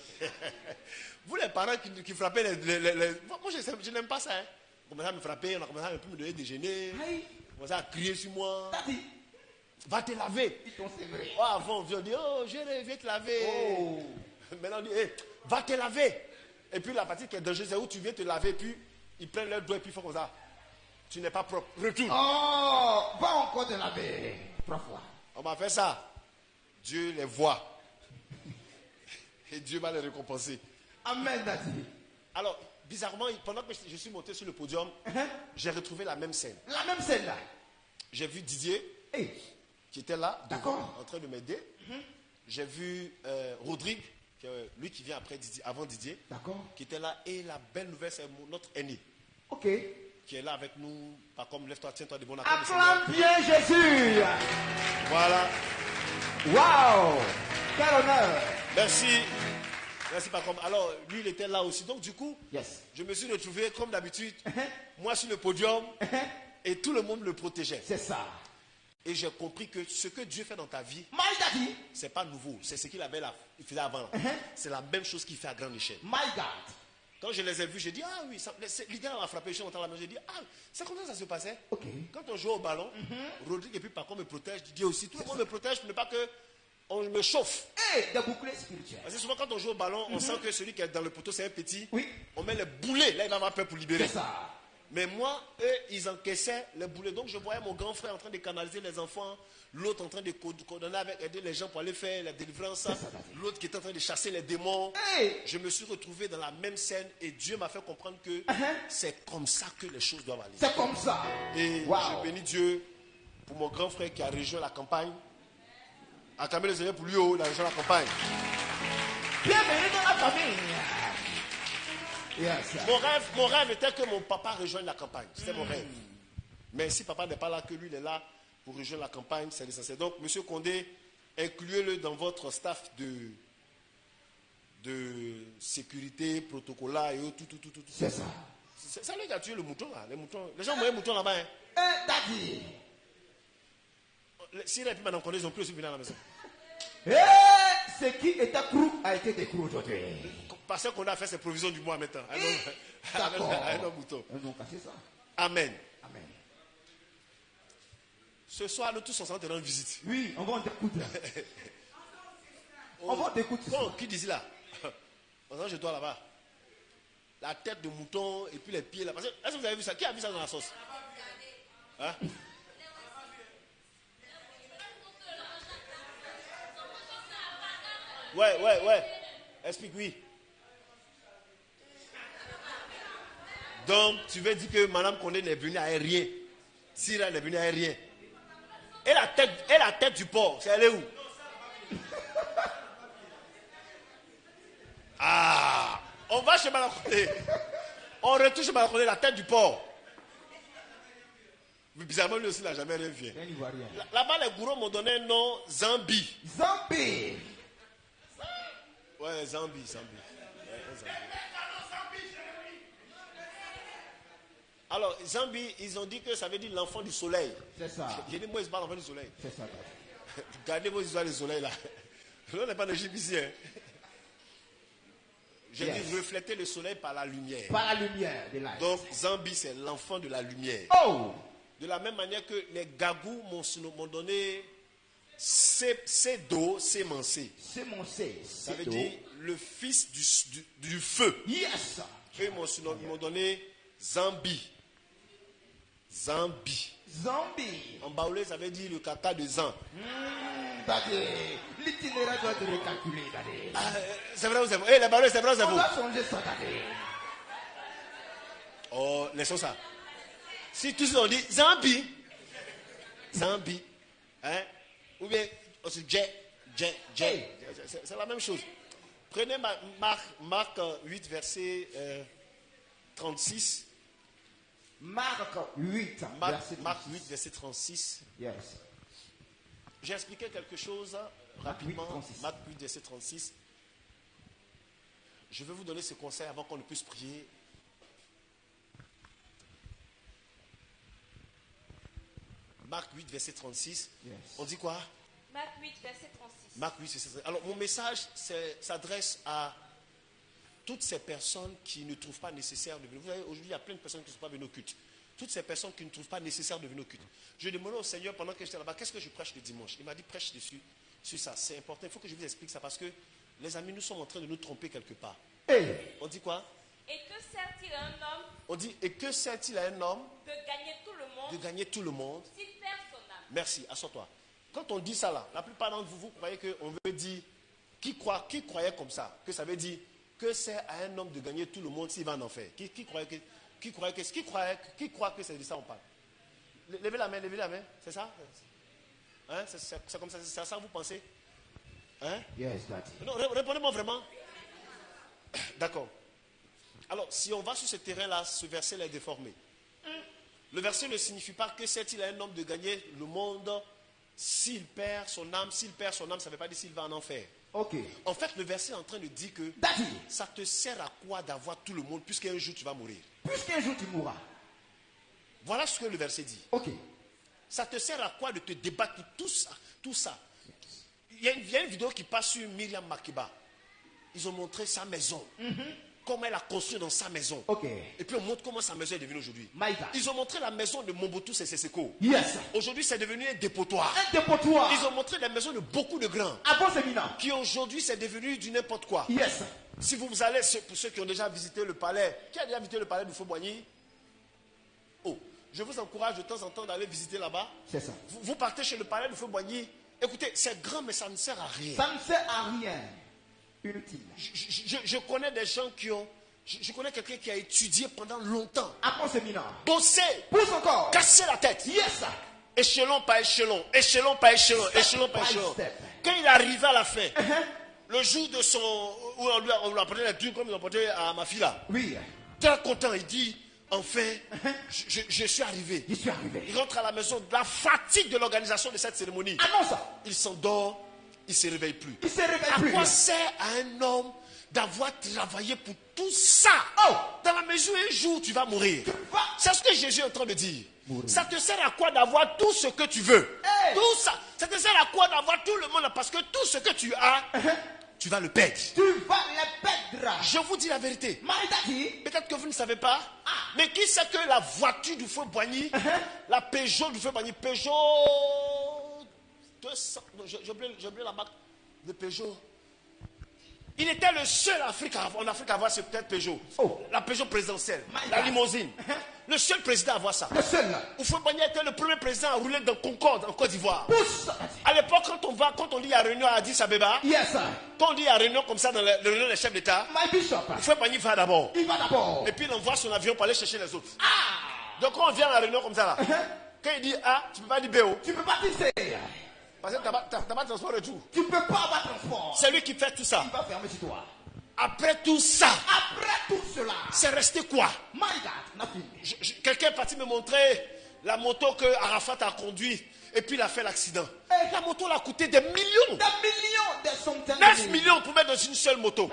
Vous les parents qui frappaient moi je n'aime pas ça. Hein. On commence à me frapper, on a commencé à me donner déjeuner. On commence à crier sur moi. Va te laver. Oh, avant, on dit, oh, je viens te laver. Oh. Maintenant, on dit, hey, va te laver. Et puis la partie qui est dangereuse, c'est où tu viens te laver, puis ils prennent leur doigt et puis ils font comme ça. Tu n'es pas propre. Retourne. Oh, va encore te laver. 3 fois. On m'a fait ça. Dieu les voit. Et Dieu va les récompenser. Amen, Daddy. Alors, bizarrement, pendant que je suis monté sur le podium, j'ai retrouvé la même scène. La même scène là. J'ai vu Didier, qui était là, devant, en train de m'aider. J'ai vu Rodrigue, lui qui vient avant Didier, qui était là. Et la belle nouvelle, c'est notre aîné. Ok. Qui est là avec nous. Pas comme lève-toi, tiens-toi de bon accord. Acclame bien Jésus. Voilà. Waouh. Quel honneur. Merci. Merci, pas comme. Alors, lui, il était là aussi. Donc, du coup, je me suis retrouvé, comme d'habitude, moi sur le podium, et tout le monde le protégeait. C'est ça. Et j'ai compris que ce que Dieu fait dans ta vie, c'est pas nouveau. C'est ce qu'il faisait avant. C'est la même chose qu'il fait à grande échelle. My God. Quand je les ai vus, j'ai dit, ah oui, l'idée m'a frappé, je suis rentré à la maison, j'ai dit, ah, c'est comme ça se passait. Quand on joue au ballon, Rodrigue et puis par contre me protège, Didier aussi, tout le monde me protège pour ne pas que on me chauffe. Des boucliers spirituels. Parce que souvent quand on joue au ballon, on sent que celui qui est dans le poteau, c'est un petit. Oui. On met les boulets, là il va avoir peur pour libérer. C'est ça. Mais moi, eux, ils encaissaient les boulets. Donc je voyais mon grand frère en train de canaliser les enfants, l'autre en train de coordonner avec, aider les gens pour aller faire la délivrance, l'autre qui était en train de chasser les démons. Je me suis retrouvé dans la même scène et Dieu m'a fait comprendre que c'est comme ça que les choses doivent aller. C'est comme ça. Et je bénis Dieu pour mon grand frère qui a rejoint la campagne. Acclamez le Seigneur pour lui, il a rejoint la campagne. Bienvenue dans la famille. Yes. Mon rêve était que mon papa rejoigne la campagne. C'était mon rêve. Mais si papa n'est pas là, que lui il est là pour rejoindre la campagne, c'est l'essentiel. Donc, M. Condé, incluez-le dans votre staff de sécurité, protocole et tout. C'est ça. C'est lui qui a tué le mouton là. Les gens ont un mouton là-bas. Daddy. Si les gens Condé, ils ont plus aussi venu à la maison. Ce qui était cru a été décru aujourd'hui. Parce qu'on a fait ses provisions du mois maintenant. D'accord. Un mouton. C'est ça. Amen. Amen. Ce soir, nous tous on s'en te rendre visite. Oui, on va t'écouter. On va t'écouter. Qui dit là? On je dois là-bas. La tête de mouton et puis les pieds là. Est-ce que vous avez vu ça? Qui a vu ça dans la sauce? Hein? Ouais. Explique, oui. Donc, tu veux dire que Madame Condé n'est venue à rien. Sira n'est venue à rien. Et la tête du porc, c'est elle est où? Ah, on va chez Madame Condé. On retourne chez Madame Condé, la tête du porc. Mais bizarrement, lui aussi, il n'a jamais rien vu. Là-bas, les gourous m'ont donné un nom, Zambi. Zambi. Ouais, Zambi. Alors, Zambi, ils ont dit que ça veut dire l'enfant du soleil. C'est ça. J'ai dit, moi, je parle l'enfant du soleil. C'est ça. Gardez vos histoires du soleil là. Là, on n'est pas de Égypte ici. Hein. J'ai dit refléter le soleil par la lumière. Par la lumière de la. Donc, Zambi, c'est l'enfant de la lumière. Oh! De la même manière que les Gagous m'ont donné Sedo, Semencer. Semencer. Ça veut dire le fils du feu. Yes. Eux, ils m'ont donné Zambi. Zambi. Zambi. En baoulé, ça veut dire le caca de Zan. L'itinéraire doit être recalculé. C'est vrai ou c'est vrai? Les baoulés, c'est vrai ou c'est On faux? va changer ça. Oh, laissons ça. Si tous on dit Zambi. Zambi. Hein? Ou bien, on se dit Dje. C'est la même chose. Prenez Marc 8, verset 36. Marc 8, Marc 8, verset 36. Yes. J'ai expliqué quelque chose rapidement. Marc 8, verset 36. Je vais vous donner ce conseil avant qu'on ne puisse prier. Marc 8, verset 36. Yes. On dit quoi? Marc 8, verset 36. Marc 8, verset 36. Alors, mon message s'adresse à toutes ces personnes qui ne trouvent pas nécessaire de venir. Vous savez, aujourd'hui, il y a plein de personnes qui ne sont pas venues au culte. Toutes ces personnes qui ne trouvent pas nécessaire de venir au culte. Je demandais au Seigneur pendant que j'étais là-bas, qu'est-ce que je prêche le dimanche? Il m'a dit, prêche dessus, sur ça. C'est important. Il faut que je vous explique ça parce que, les amis, nous sommes en train de nous tromper quelque part. Hey. On dit quoi? Et que sert-il à un homme? On dit, et que sert-il à un homme? De gagner tout le monde. De gagner tout le monde. S'il perd son âme. Merci, assois-toi. Quand on dit ça là, la plupart d'entre vous, vous croyez qu'on veut dire, qui croyait comme ça? Que ça veut dire, que sert à un homme de gagner tout le monde s'il va en enfer? Qui croit que c'est de ça on parle? Levez la main, c'est ça? Hein? C'est comme ça, c'est ça vous pensez? Hein? Yes, daddy. Non, répondez-moi vraiment. D'accord. Alors, si on va sur ce terrain-là, ce verset-là est déformé. Le verset ne signifie pas que sert-il à un homme de gagner le monde s'il perd son âme. S'il perd son âme, ça ne veut pas dire s'il va en enfer. Ok. En fait, le verset est en train de dire que Daddy, ça te sert à quoi d'avoir tout le monde puisqu'un jour tu vas mourir? puisqu'un jour tu mourras. Voilà ce que le verset dit. Ok. Ça te sert à quoi de te débattre pour tout ça? Il y a une vidéo qui passe sur Myriam Makeba. Ils ont montré sa maison. Comment elle a construit dans sa maison. Ok. Et puis on montre comment sa maison est devenue aujourd'hui. Maïga. Ils ont montré la maison de Mobutu Sese Seko. Yes. Aujourd'hui, c'est devenu un dépotoir. Un dépotoir. Ils ont montré la maison de beaucoup de grands. Avant Sémina. Qui aujourd'hui, c'est devenu du n'importe quoi. Yes. Si vous allez, pour ceux qui ont déjà visité le palais, qui a déjà visité le palais de Faux-Boigny? Oh, je vous encourage de temps en temps d'aller visiter là-bas. C'est ça. Vous partez chez le palais de Faux-Boigny. Écoutez, c'est grand, mais ça ne sert à rien. Ça ne sert à rien. Inutile. Je connais des gens qui ont... Je connais quelqu'un qui a étudié pendant longtemps. Après séminaire. Bossé. Pousse encore. Casser la tête. Yes. Échelon par échelon. Échelon par échelon. Échelon par échelon. Quand il arrivait à la fin, le jour de son... où on lui apportait la thune comme ils ont apporté à ma fille là. Oui. Très content, il dit... Enfin, je suis arrivé. Je suis arrivé. Il rentre à la maison. La fatigue de l'organisation de cette cérémonie. Ah non, ça. Il s'endort. Il ne se réveille plus. Il se réveille plus. À quoi sert à un homme d'avoir travaillé pour tout ça? Oh. Dans la mesure où un jour tu vas mourir. C'est ce que Jésus est en train de dire. Mourir. Ça te sert à quoi d'avoir tout ce que tu veux? Hey. Tout ça. Ça te sert à quoi d'avoir tout le monde? Parce que tout ce que tu as, tu vas le perdre. Tu vas le perdre. Je vous dis la vérité. Maïdati. Peut-être que vous ne savez pas. Mais qui sait que la voiture du Faux-Boigny, la Peugeot du Faux-Boigny, Peugeot 200, j'ai oublié la marque de Peugeot. Il était le seul en Afrique à avoir ce peut-être Peugeot. Oh. La Peugeot présidentielle, la limousine. Le seul président à avoir ça. Le seul. Faux-Boigny était le premier président à rouler dans Concorde, en Côte d'Ivoire. Pousse. À l'époque, quand on dit à réunion à Addis Abeba, Yes. quand on dit à réunion comme ça dans la réunion des chefs d'État, My bishop. Faux-Boigny va d'abord. Il va d'abord. Et puis il envoie son avion pour aller chercher les autres. Ah. Donc quand on vient à la réunion comme ça là, quand il dit A, tu ne peux pas dire B. Tu ne peux pas tisser. Parce que tu n'as pas de transport et tout. Tu ne peux pas avoir transport. C'est lui qui fait tout ça. Il va fermer sur toi. Après tout ça, Après tout cela, c'est resté quoi? My God, nothing. Quelqu'un est parti me montrer la moto que Arafat a conduite et puis il a fait l'accident. Hey. La moto l'a coûté des millions. Des millions, des centaines. 9 millions pour mettre dans une seule moto.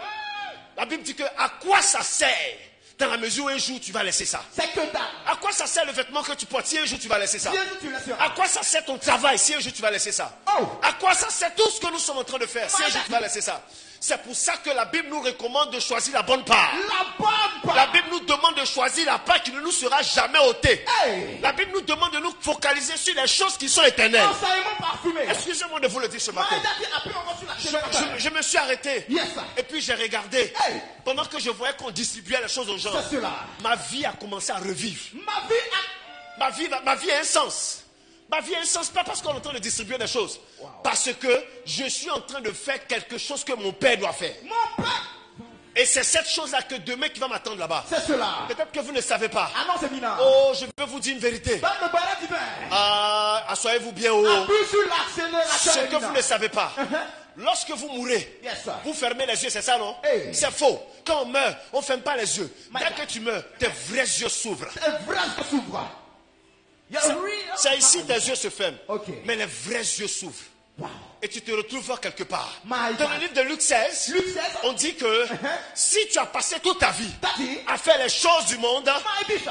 La Bible dit que à quoi ça sert Dans la mesure où un jour tu vas laisser ça. C'est que dalle. À quoi ça sert le vêtement que tu portes si un jour tu vas laisser ça? Si un jour tu laisseras. À quoi ça sert ton travail si un jour tu vas laisser ça? Oh. À quoi ça sert tout ce que nous sommes en train de faire si un jour tu vas laisser ça? C'est pour ça que la Bible nous recommande de choisir la bonne part. La bonne part. La Bible nous demande de choisir la part qui ne nous sera jamais ôtée. Hey. La Bible nous demande de nous focaliser sur les choses qui sont éternelles. Enseignement parfumé. Excusez-moi de vous le dire ce matin. Après, on va sur la Je me suis arrêté. Yes, sir. Et puis j'ai regardé. Hey. Pendant que je voyais qu'on distribuait les choses aux gens, C'est cela. ma vie a commencé à revivre. Ma vie a... Ma vie a un sens. Ma vie a un sens, pas parce qu'on est en train de distribuer des choses. Wow. Parce que je suis en train de faire quelque chose que mon père doit faire. Mon père. Et c'est cette chose-là que demain qui va m'attendre là-bas. C'est cela. Peut-être que vous ne savez pas. Ah non, c'est minable. Oh, je peux vous dire une vérité. Assoyez-vous bien haut. Ce que vous ne savez pas. Lorsque vous mourrez, yes, vous fermez les yeux, c'est ça, non? Hey. C'est faux. Quand on meurt, on ne ferme pas les yeux. Dès que tu meurs, tes vrais yeux s'ouvrent. C'est ici tes yeux se ferment. Okay. Mais les vrais yeux s'ouvrent. Wow. Et tu te retrouves quelque part. My Dans God. le livre de Luc 16, on dit que si tu as passé toute ta vie à faire les choses du monde,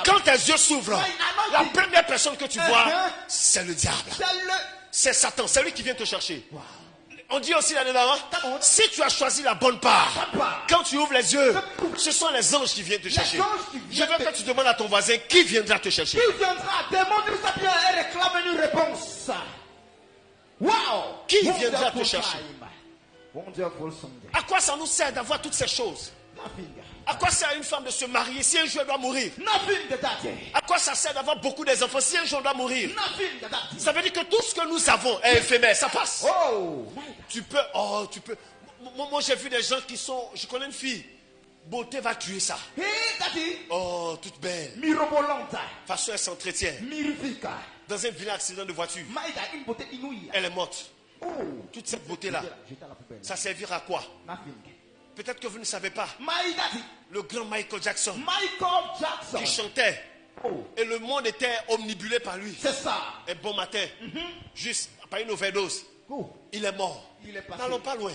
quand tes yeux s'ouvrent, la première personne que tu vois, c'est le diable. C'est Satan, c'est lui qui vient te chercher. Wow. On dit aussi là-dedans, si tu as choisi la bonne part, quand tu ouvres les yeux, ce sont les anges qui viennent te chercher. Je veux que tu demandes à ton voisin qui viendra te chercher. Qui viendra demander sa bien et réclame une réponse. Wow! Qui viendra te chercher? Wonderful. À quoi ça nous sert d'avoir toutes ces choses? À quoi sert à une femme de se marier si un jour elle doit mourir? À quoi ça sert d'avoir beaucoup d'enfants si un jour elle doit mourir? Ça veut dire que tout ce que nous avons est éphémère, ça passe. Tu peux. Moi j'ai vu des gens qui sont. Je connais une fille. Beauté va tuer ça. Oh, toute belle. Façon elle s'entretient. Dans un vilain accident de voiture. Elle est morte. Toute cette beauté-là. Ça servira à quoi? Peut-être que vous ne savez pas. Le grand Michael Jackson. Qui chantait. Et le monde était omnibulé par lui. C'est ça. Et bon matin, juste par une overdose, il est mort. N'allons pas loin.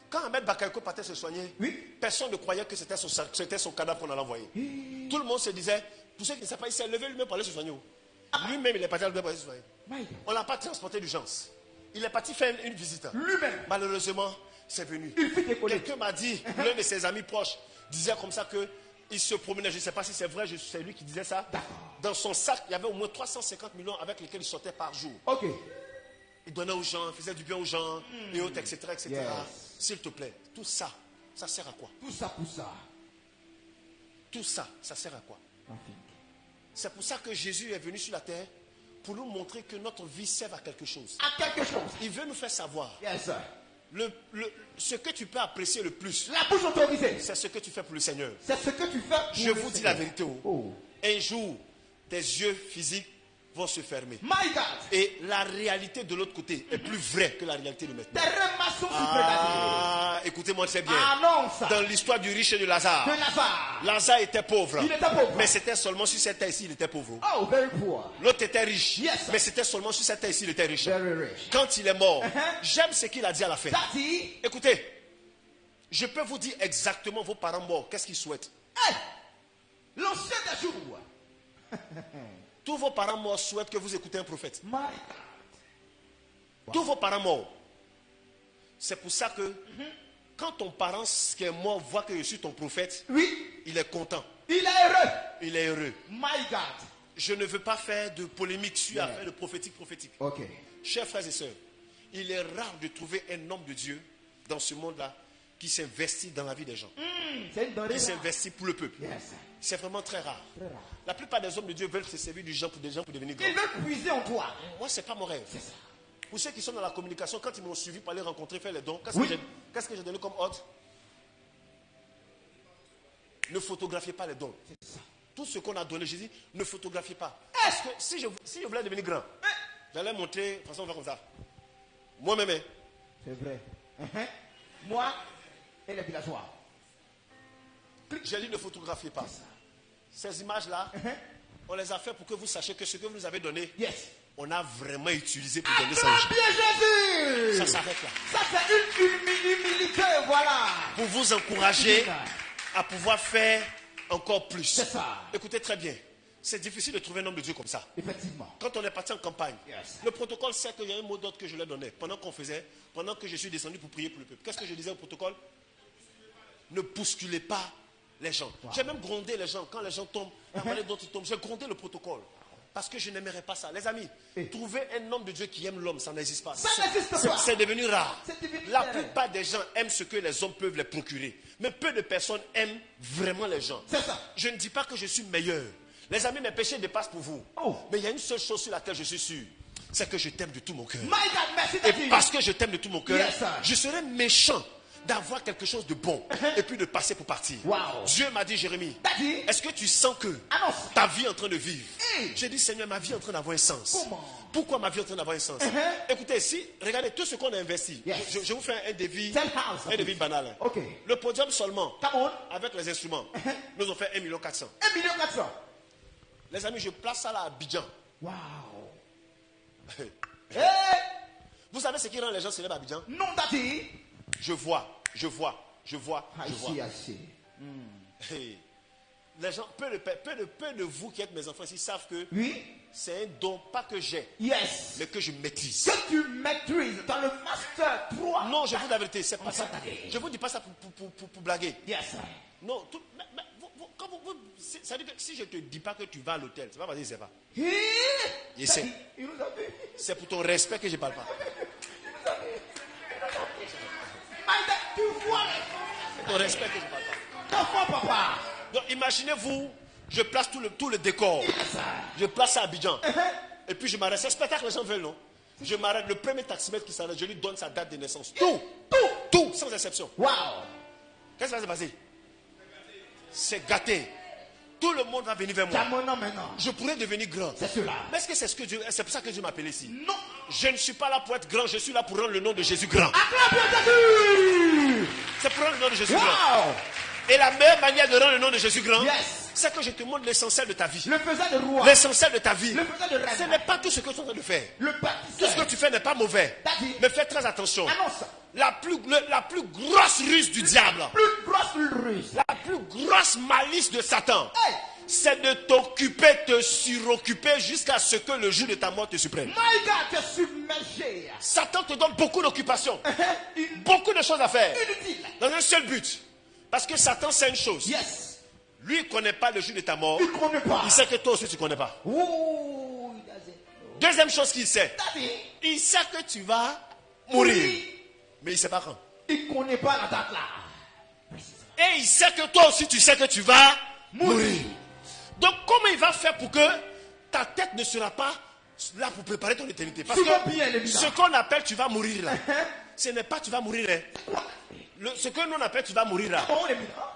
Quand Ahmed Bakayoko partait se soigner, personne ne croyait que c'était son cadavre qu'on allait envoyer. Tout le monde se disait, pour ceux qui ne savent pas, il s'est levé lui-même pour aller se soigner. Lui-même, il est parti pour aller se soigner. On ne l'a pas transporté d'urgence. Il est parti faire une visite. Lui-même. Malheureusement, c'est venu. Quelqu'un m'a dit, l'un de ses amis proches disait comme ça que il se promenait, je ne sais pas si c'est vrai, c'est lui qui disait ça. Dans son sac, il y avait au moins 350 millions avec lesquels il sortait par jour. Il donnait aux gens, faisait du bien aux gens, et autres, etc. etc. Yes. S'il te plaît, tout ça, ça sert à quoi? Tout ça pour ça. Tout ça, ça sert à quoi? C'est pour ça que Jésus est venu sur la terre pour nous montrer que notre vie sert à quelque chose. À quelque chose. Il veut nous faire savoir. Yes, sir. Ce que tu peux apprécier le plus, la bouche autorisée, c'est ce que tu fais pour le Seigneur. C'est ce que tu fais pour Je vous dis la vérité. Un jour, tes yeux physiques vont se fermer. My God. Et la réalité de l'autre côté est plus vraie que la réalité de maintenant. Écoutez-moi très bien. Dans l'histoire du riche et de Lazare, Lazare était pauvre. Il était pauvre. Mais c'était seulement sur cette terre ici, il était pauvre. Oh, very poor. L'autre était riche. Yes, mais c'était seulement sur cette terre ici, il était riche. Very rich. Quand il est mort, j'aime ce qu'il a dit à la fin. Daddy. Écoutez, je peux vous dire exactement vos parents morts, qu'est-ce qu'ils souhaitent. Hey, l'ancien des jours. Tous vos parents morts souhaitent que vous écoutez un prophète. My God. Wow. Tous vos parents morts. C'est pour ça que quand ton parent qui est mort voit que je suis ton prophète, il est content. Il est heureux. Il est heureux. My God. Je ne veux pas faire de polémique sur affaire de prophétique. Ok. Chers frères et sœurs, il est rare de trouver un homme de Dieu dans ce monde-là qui s'investit dans la vie des gens. Qui s'investit pour le peuple. Yes. C'est vraiment très rare. La plupart des hommes de Dieu veulent se servir des gens pour devenir grands. Ils veulent puiser en toi. Moi, ce n'est pas mon rêve. C'est ça. Pour ceux qui sont dans la communication, quand ils m'ont suivi pour aller rencontrer, faire les dons, qu'est-ce que j'ai donné comme ordre? Ne photographiez pas les dons. C'est ça. Tout ce qu'on a donné, j'ai dit, ne photographiez pas. Est-ce que si je voulais devenir grand, j'allais montrer, de toute façon, on va comme ça. Moi-même. C'est vrai. Moi et les villageois. J'ai dit, ne photographiez pas. Ces images-là, on les a fait pour que vous sachiez que ce que vous nous avez donné, on a vraiment utilisé pour donner ça aux gens. Jésus! Ça s'arrête là. Ça, c'est une humilité, voilà. Pour vous encourager à pouvoir faire encore plus. C'est ça. Écoutez très bien. C'est difficile de trouver un homme de Dieu comme ça. Effectivement. Quand on est parti en campagne, Yes. le protocole sait qu'il y a un mot d'ordre que je leur donnais pendant que je suis descendu pour prier pour le peuple. Qu'est-ce que je disais au protocole? Ne bousculez pas les gens. Wow. J'ai même grondé les gens. Quand les gens tombent, la manière dont ils tombent, j'ai grondé le protocole. Parce que je n'aimerais pas ça. Les amis, trouver un homme de Dieu qui aime l'homme, ça n'existe pas. Ça n'existe pas. C'est devenu rare. Devenu la plupart des gens aiment ce que les hommes peuvent les procurer. Mais peu de personnes aiment vraiment les gens. C'est ça. Je ne dis pas que je suis meilleur. Les amis, mes péchés dépassent pour vous. Oh. Mais il y a une seule chose sur laquelle je suis sûr. C'est que je t'aime de tout mon cœur. My God, merci Et parce que je t'aime de tout mon cœur, yes, je serais méchant d'avoir quelque chose de bon et puis de passer pour partir. Wow. Dieu m'a dit, Jérémie, Daddy, est-ce que tu sens que ta vie est en train de vivre? J'ai dit, Seigneur, ma vie est en train d'avoir un sens. Comment? Pourquoi ma vie est en train d'avoir un sens? Écoutez, regardez tout ce qu'on a investi. Yes. Je vous fais un devis, House, un devis banal. Okay. Le podium seulement, Come on. avec les instruments, nous ont fait 1 400 000. 1 400 000. Les amis, je place ça là à Abidjan. Wow. Vous savez ce qui rend les gens célèbres à Abidjan? Non, Daddy. Je vois. Hey. Les gens, peu de vous qui êtes mes enfants ici savent que c'est un don, pas que j'ai, mais que je maîtrise. Que tu maîtrises dans le master 3. Non, je vous dis la vérité, c'est pas ça. Je vous dis pas ça pour blaguer. Yes. Non, ça veut dire que si je te dis pas que tu vas à l'hôtel, c'est pas parce que je sais pas. C'est pour ton respect que je parle pas. Tu vois, c'est ton respect que je parle pas. Papa. Donc imaginez-vous, je place tout le décor. Je place ça à Abidjan. Et puis je m'arrête. C'est un spectacle, les gens veulent, non? Je m'arrête. Le premier taximètre qui s'arrête, je lui donne sa date de naissance. Tout, sans exception. Wow. Qu'est-ce qui va se passer? C'est gâté. Tout le monde va venir vers moi. Je pourrais devenir grand. C'est cela. Mais est-ce que c'est pour ça que Dieu m'a appelé ici? Non. Je ne suis pas là pour être grand, je suis là pour rendre le nom de Jésus grand. C'est pour rendre le nom de Jésus grand. Et la meilleure manière de rendre le nom de Jésus grand, c'est que je te montre l'essentiel de ta vie. Le faisant de roi. L'essentiel de ta vie. Le faisant de rêve. Ce n'est pas tout ce que tu es en train de faire. Le tout ce que tu fais n'est pas mauvais. Mais fais très attention. La plus grosse ruse du diable. La plus grosse malice de Satan. C'est de t'occuper, te suroccuper jusqu'à ce que le jour de ta mort te surprenne. My God, te submerger. Satan te donne beaucoup d'occupations. Beaucoup de choses à faire. Inutile. Dans un seul but. Parce que Satan sait une chose. Yes. Lui, il ne connaît pas le jour de ta mort. Il ne connaît pas. Il sait que toi aussi, tu ne connais pas. Oh, deuxième chose qu'il sait. Il sait que tu vas mourir. Mais il ne sait pas quand. Il ne connaît pas la date là. Et il sait que toi aussi, tu sais que tu vas mourir. Donc, comment il va faire pour que ta tête ne sera pas là pour préparer ton éternité? Parce que ce qu'on appelle tu vas mourir là, ce n'est pas tu vas mourir là. Ce que nous on appelle tu vas mourir là,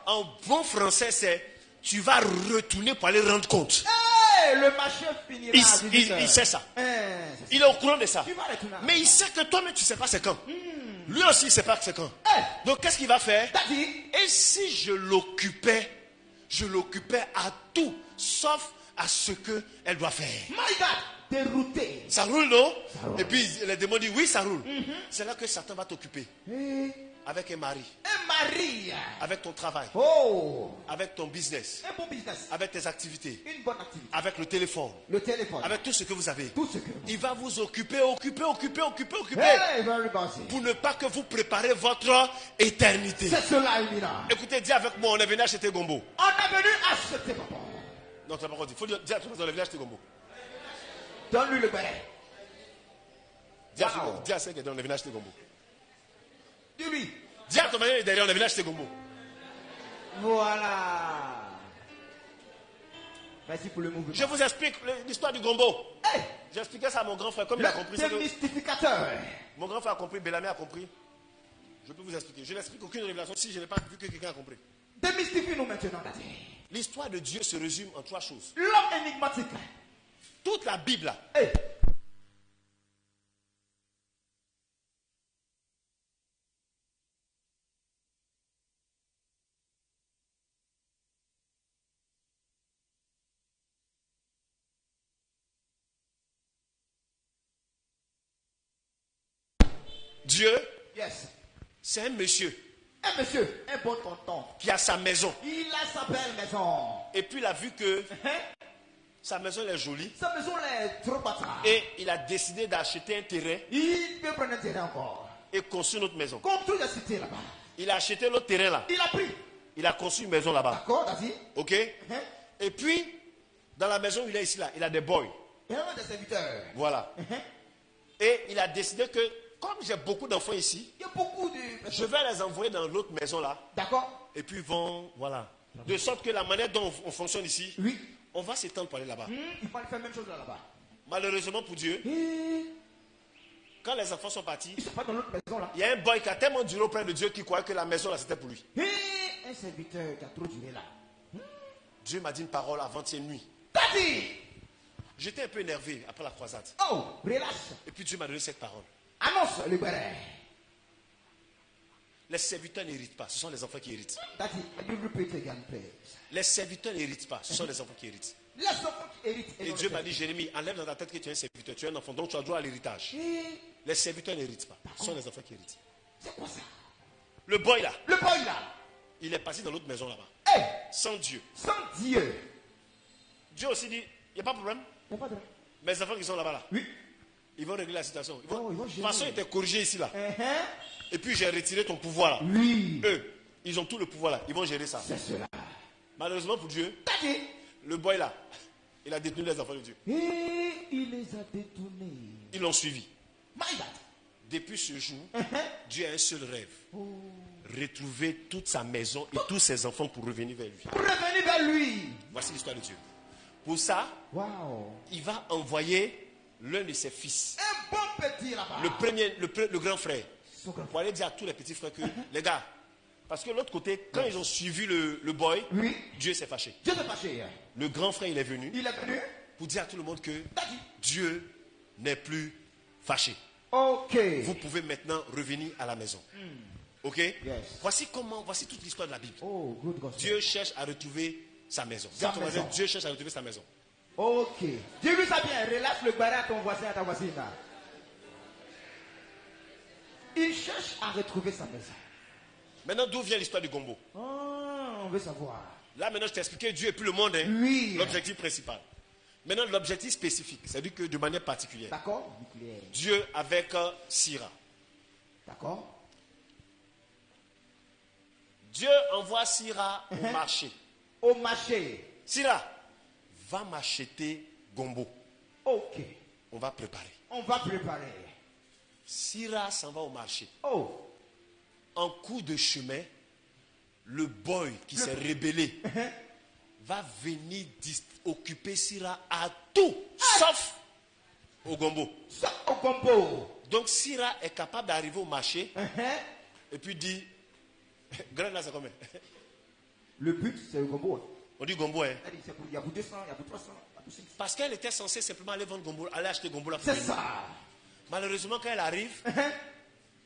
en bon français, c'est tu vas retourner pour aller rendre compte. Le marché finira. Il sait ça. Il est au courant de ça. Mais il sait que toi-même tu ne sais pas c'est quand. Lui aussi il ne sait pas c'est quand. Donc qu'est-ce qu'il va faire? Et si je l'occupais à tout, sauf à ce qu'elle doit faire. My God, dérouté. Ça roule, non? Et puis les démons disent oui, ça roule. C'est là que Satan va t'occuper. Avec un mari. Un mari. Avec ton travail. Oh. Avec ton business. Un bon business. Avec tes activités. Une bonne activité. Avec le téléphone. Le téléphone. Avec tout ce que vous avez. Tout ce que vous... Il va vous occuper. Hey, pour ne pas que vous préparez votre éternité. C'est cela, Emina. Écoutez, dis avec moi, on est venu acheter Gombo. On est venu acheter Gombo. Non, tu n'as pas compris. Il faut dire à tout le monde, on est venu acheter Gombo. Donne-lui le béret. Dis à ceux qui est on est venu acheter Gombo. Dis-lui. Dis à ton mari derrière, on est venu acheter Gombo. Voilà. Merci pour le mouvement. Je vous explique l'histoire du Gombo. Hey. J'ai expliqué ça à mon grand frère. Comme il a compris. C'est mystificateur. Mon grand frère a compris, Bellamé a compris. Je peux vous expliquer. Je n'explique aucune révélation si je n'ai pas vu que quelqu'un a compris. Démystifie-nous maintenant, Daddy. L'histoire de Dieu se résume en 3 choses. L'homme énigmatique. Toute la Bible. Hey. Dieu, yes. c'est un monsieur. Un Un monsieur, un bon tonton. qui a sa maison. Il a sa belle maison. Et puis il a vu que sa maison est jolie. Sa maison est trop bâtard. Et il a décidé d'acheter un terrain Il peut prendre un terrain encore. et construire notre maison. Construire la cité là-bas. Il a acheté l'autre terrain là. Il a pris. Il a construit une maison là-bas. D'accord, vas-y. Ok? Et puis, dans la maison où il est ici là, il a des boys. Il a des serviteurs. Voilà. Et il a décidé que, comme j'ai beaucoup d'enfants ici, Il y a beaucoup de... je vais les envoyer dans l'autre maison là. D'accord. Et puis ils vont, voilà. De sorte que la manière dont on fonctionne ici, Oui. on va s'étendre pour aller là-bas. Il va faire la même chose là-bas. Malheureusement pour Dieu, Et quand les enfants sont partis, ils sont pas dans l'autre maison là. il y a un boy qui a tellement duré auprès de Dieu qu'il croyait que la maison là c'était pour lui. Et un serviteur qui a trop duré là. Dieu m'a dit une parole avant-hier nuit. T'as dit. J'étais un peu énervé après la croisade. Oh, relax. Et puis Dieu m'a donné cette parole. Annonce le béret. Les serviteurs n'héritent pas, ce sont les enfants qui héritent. T'as dit. You repeat again, please. Les serviteurs n'héritent pas, ce sont les enfants qui héritent. Les enfants qui héritent. Et Dieu m'a dit, Jérémie, enlève dans ta tête que tu es un serviteur, tu es un enfant, donc tu as droit à l'héritage. Les serviteurs n'héritent pas, ce sont les enfants qui héritent. C'est quoi ça? Le boy là, Le boy là. il est passé dans l'autre maison là-bas, Hey, sans Dieu. sans Dieu. Dieu aussi dit, il n'y a pas de problème. Il n'y a pas de... Mes enfants qui sont là-bas là, Oui. ils vont régler la situation. Ils Oh, ils vont gérer. De toute façon, ils étaient corrigés ici là. Uh-huh. Et puis j'ai retiré ton pouvoir là. Oui. Eux, ils ont tout le pouvoir là, ils vont gérer ça. C'est cela. Malheureusement pour Dieu, T'as dit. le boy là, il a détenu les enfants de Dieu. Et il les a détournés. Ils l'ont suivi. My God. Depuis ce jour, Dieu a un seul rêve. Retrouver toute sa maison et tous ses enfants pour revenir vers lui. Revenez vers lui. Voici l'histoire de Dieu. Pour ça, Wow. il va envoyer l'un de ses fils, Un bon petit là-bas. le premier, le grand frère, Son grand pour aller dire à tous les petits frères que, les gars, parce que l'autre côté, quand ils ont suivi le boy, Oui. Dieu s'est fâché. Dieu t'est fâché. Le grand frère, il est venu Il est venu. pour dire à tout le monde que T'as dit. Dieu n'est plus fâché. Ok. Vous pouvez maintenant revenir à la maison. Ok? Yes. Voici toute l'histoire de la Bible. Oh, good gospel. Dieu cherche à retrouver sa maison. Sa Quand on va maison. dire Dieu cherche à retrouver sa maison. Ok. Dis-lui ça bien. Relâche le barré à ton voisin, à ta voisine. Là. Il cherche à retrouver sa maison. Maintenant, d'où vient l'histoire du gombo? Oh, on veut savoir. Là, maintenant, je t'ai expliqué Dieu et puis le monde. Hein? Oui. L'objectif principal. Maintenant, l'objectif spécifique, c'est-à-dire que de manière particulière. D'accord. Nucléaire. Dieu avec Sira. D'accord. Dieu envoie Sira au marché. Au marché. Sira, va m'acheter gombo. Ok. On va préparer. On va préparer. Sira s'en va au marché. Oh. En cours de chemin, le boy qui s'est rébellé va venir occuper Sira à tout, sauf au gombo. Ça au combo. Donc Sira est capable d'arriver au marché et puis dit, grand là c'est combien? Le but, c'est le gombo. On dit gombo, hein? Il y a pour 200, il y a pour 300, il y a pour 500. Parce qu'elle était censée simplement aller vendre gombo, aller acheter gombo là. C'est ça. Malheureusement, quand elle arrive,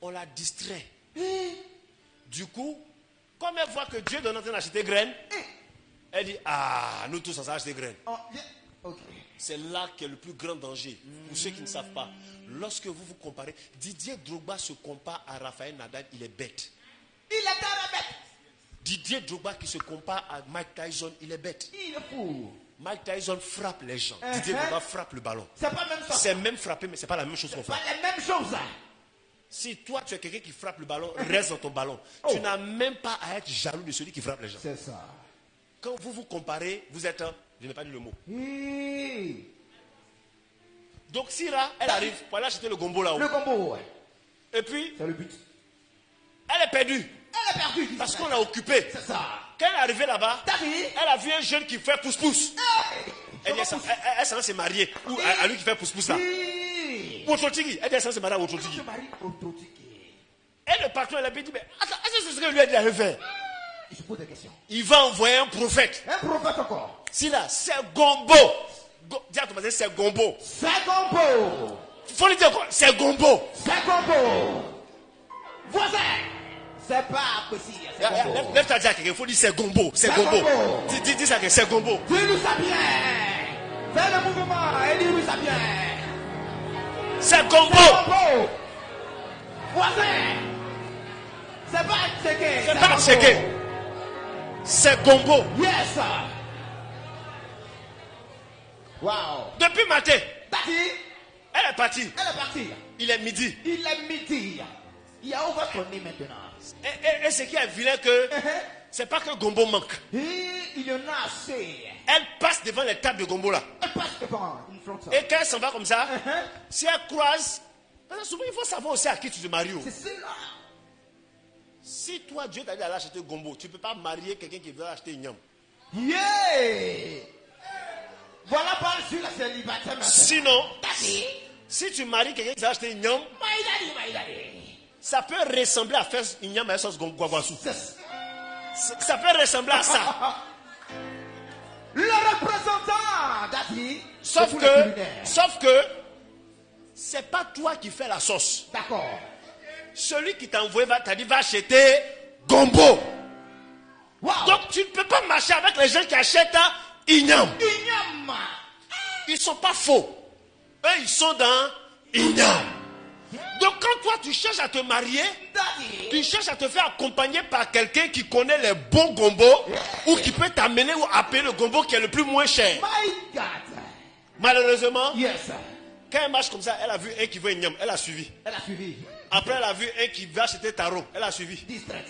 on la distrait. Du coup, comme elle voit que Dieu donne en train d'acheter graines, elle dit, ah, nous tous on s'est acheté graines. Oh, yeah. Ok. C'est là qu'est le plus grand danger. Pour ceux qui ne savent pas, lorsque vous vous comparez, Didier Drogba se compare à Raphaël Nadal, il est bête. Il est dans la bête. Didier Drogba qui se compare à Mike Tyson, il est bête. Il est fou. Mike Tyson frappe les gens. Didier Drogba frappe le ballon. C'est pas même ça. C'est même frappé, mais c'est pas la même chose qu'on fait. Pas les mêmes choses. Hein. Si toi tu es quelqu'un qui frappe le ballon, reste dans ton ballon. Tu n'as même pas à être jaloux de celui qui frappe les gens. C'est ça. Quand vous vous comparez, vous êtes un... Je n'ai pas dit le mot. Donc Sira, elle arrive pour aller acheter le gombo là-haut. Le gombo, ouais. Et puis, C'est le but. elle est perdue. Elle est perdue. Parce qu'on l'a occupée. C'est ça. Quand elle est arrivée là-bas, T'as vu? elle a vu un jeune qui fait pousse-pousse. Elle dit, elle s'en s'est mariée. Ou à lui qui fait pousse-pousse là. Oui. Wotrotiki. Elle dit, elle s'en s'est mariée à Wotrotiki. Je marie Ototiki. Et le patron, elle a dit, mais attends, est-ce que c'est ce que lui a dit à faire? Il se pose des questions. Il va envoyer un prophète. Un prophète encore. Si là, c'est gombo. Dis à ton voisin, c'est gombo. C'est gombo. Faut lui dire quoi? C'est gombo. C'est gombo. Voisin. C'est pas possible. C'est gombo. Lève ta dire à quelqu'un, il faut dire c'est gombo. C'est gombo. Dis ça que c'est gombo. Dis-nous ça bien. Fais le mouvement et dis-nous ça bien. C'est gombo. C'est gombo. Voisin. C'est pas un C'est pas séqué. C'est gombo. Yes, sir. Wow. Depuis matin, Daddy, elle est partie. elle est partie. Il est midi. Il est midi. Il a ouvert son nez maintenant. Et ce qui est vilain que c'est pas que gombo manque. Il y en a assez. Elle passe devant les tables de gombo là. Elle passe devant une frontière. Et quand elle s'en va comme ça, si elle croise, parce que souvent il faut savoir aussi à qui tu te maries. C'est cela. Si toi Dieu t'a dit d'aller acheter gombo, tu ne peux pas marier quelqu'un qui veut acheter une yam. Yeah. Voilà par sur la célibataire maintenant. Sinon, Daddy. si tu maries quelqu'un qui veut acheter une yam, My daddy. ça peut ressembler à faire une yam à la sauce guaguassou. Ça peut ressembler à ça. Le représentant, Daddy. Sauf que, c'est pas toi qui fais la sauce. D'accord. Celui qui t'a envoyé t'a dit va acheter gombo. Wow. Donc tu ne peux pas marcher avec les gens qui achètent ignam. Ignam. Ils sont pas faux. Eux ils sont dans ignam. Donc quand toi tu cherches à te marier, Daddy. tu cherches à te faire accompagner par quelqu'un qui connaît les bons gombos ou qui peut t'amener ou appeler le gombo qui est le plus moins cher. My God. Malheureusement, Yes. quand elle marche comme ça, elle a vu un qui veut ignam, elle a suivi. Elle a suivi. Après elle a vu un qui va acheter tarot, elle a suivi. Distraite.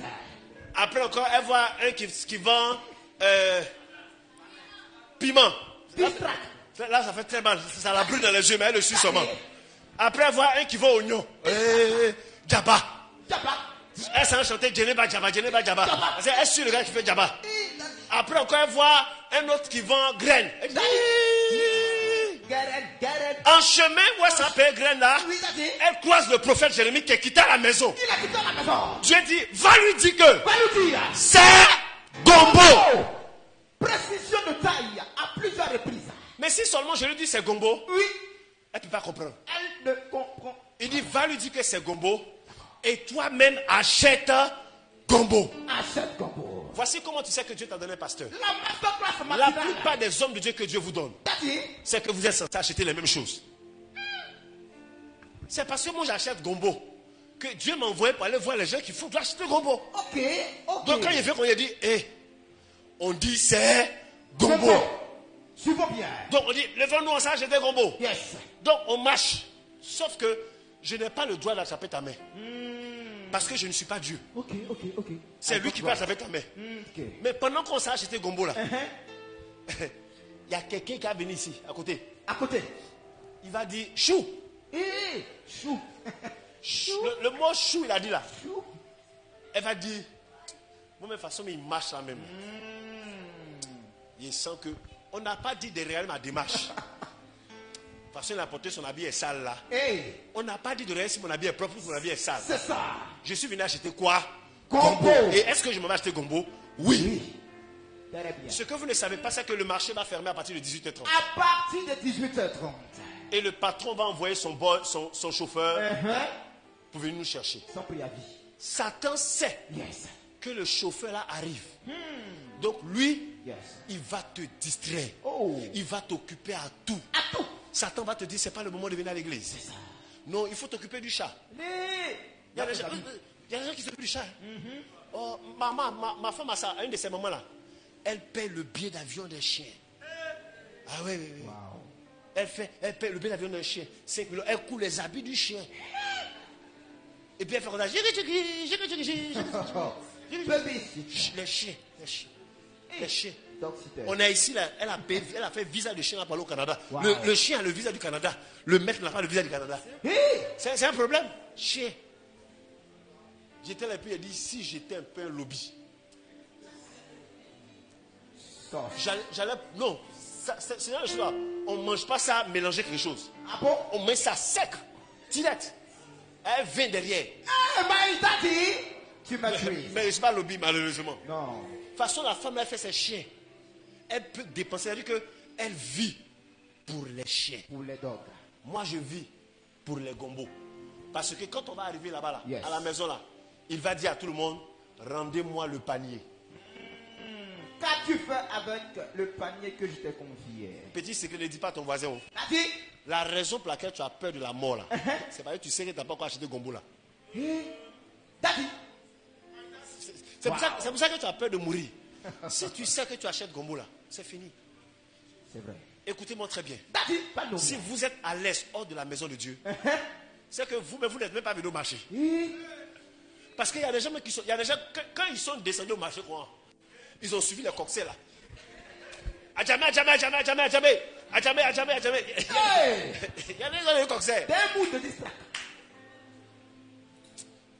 Après encore, elle voit un qui vend piment. Distraite. Là, ça fait très mal. Ça la brûle dans les yeux, mais elle le suit seulement. Après, elle voit un qui vend oignon. Djaba. Djaba. Elle s'en chanter Djeneba Djaba, Djeneba Djaba. Elle suit le gars qui fait Djaba. Après encore, elle voit un autre qui vend graines. En chemin où elle s'appelle graine là, elle croise le prophète Jérémie qui est quitté à la maison. Il a quitté la maison. Dieu dit, va lui dire que Va lui dire. c'est gombo. Précision de taille à plusieurs reprises. Mais si seulement je lui dis c'est gombo, Oui. elle ne peut pas comprendre. Elle ne comprend. Il dit, va lui dire que c'est gombo et toi-même achète gombo. Achète gombo. Voici comment tu sais que Dieu t'a donné un pasteur. La masterclass La matinale. plupart des hommes de Dieu que Dieu vous donne, Daddy. c'est que vous êtes censé acheter les mêmes choses. C'est parce que moi j'achète gombo que Dieu m'a envoyé pour aller voir les gens qui font acheter gombo. Ok. Donc quand il fait qu'on lui a dit, on dit c'est gombo. Suivons bien. Donc on dit, levons-nous ensemble acheter gombo. Yes. Donc on marche. Sauf que je n'ai pas le droit d'attraper ta main. Parce que je ne suis pas Dieu. Ok. C'est lui qui peut attraper ta main. Mais pendant qu'on s'est acheté gombo là, il y a quelqu'un qui a venu ici, à côté. À côté. Il va dire chou. Chou. Le mot chou, il a dit là. Chou. Elle va dire, bon, mais de toute façon, il marche là même. Il sent que, on n'a pas dit derrière ma démarche. De toute façon, il a porté son habit est sale là. On n'a pas dit derrière si mon habit est propre ou mon habit est sale. C'est ça. Je suis venu acheter quoi? Gombo. Et est-ce que je m'en vais acheter gombo? Oui. Très bien. Ce que vous ne savez pas, c'est que le marché va fermer à partir de 18h30. À partir de 18h30. Et le patron va envoyer son chauffeur pour venir nous chercher. Sans préavis. Satan sait Yes. que le chauffeur là arrive. Donc lui, Yes. il va te distraire. Oh. Il va t'occuper à tout. À tout. Satan va te dire, c'est pas le moment de venir à l'église. Non, il faut t'occuper du chat. Il y a des gens qui s'occupent du chat. Oh, ma femme a ça, à une de ces moments-là. Elle paie le billet d'avion d'un chien. Ah oui. Wow. Elle paie le billet d'avion d'un chien. 5 millions. Elle coule les habits du chien. Et puis elle fait comme ça. Les chiens. On a ici, là, elle a fait visa de chien à parler au Canada. Wow. Le chien a le visa du Canada. Le maître n'a pas le visa du Canada. C'est un problème. Chien. J'étais là et puis il a dit, si j'étais un peu un lobby. J'allais. Non. C'est là, on ne mange pas ça mélanger quelque chose. Ah bon? On met ça sec. Tinette. Elle vient derrière. My daddy. Tu m'as tué. Mais c'est pas lobby malheureusement. Non. De toute façon, la femme, elle fait ses chiens. Elle peut dépenser. Elle dit qu'elle vit pour les chiens. Pour les dogs. Moi, je vis pour les gombos. Parce que quand on va arriver là-bas, là, Yes. à la maison, là, il va dire à tout le monde, rendez-moi le panier. Qu'as-tu fait avec le panier que je t'ai confié? Petit secret, ne dis pas à ton voisin. Oh. Daddy. La raison pour laquelle tu as peur de la mort, là, c'est parce que tu sais que tu n'as pas encore acheté gombo, là. Daddy. C'est pour ça que tu as peur de mourir. Si tu sais que tu achètes gombo là, c'est fini. C'est vrai. Écoutez-moi très bien. Pardon. Si vous êtes à l'aise hors de la maison de Dieu, c'est que vous n'êtes même pas venu au marché. Parce qu'il y a des gens qui sont. Il y a des gens, quand ils sont descendus au marché, quoi, ils ont suivi les cocktails là. Adjamé. Il y a des gens qui cocktails. Des bouts de distance.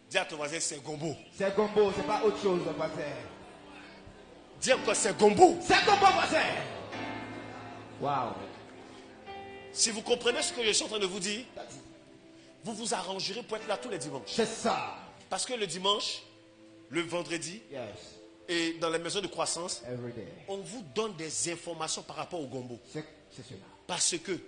Dis à ton voisin, c'est gombo. C'est gombo, c'est pas autre chose, voisin. Dis encore, c'est gombo. C'est gombo, voisin. Waouh. Si vous comprenez ce que je suis en train de vous dire, vous vous arrangerez pour être là tous les dimanches. C'est ça. Parce que le dimanche, le vendredi, et dans les maisons de croissance, on vous donne des informations par rapport au gombo. C'est cela. Parce que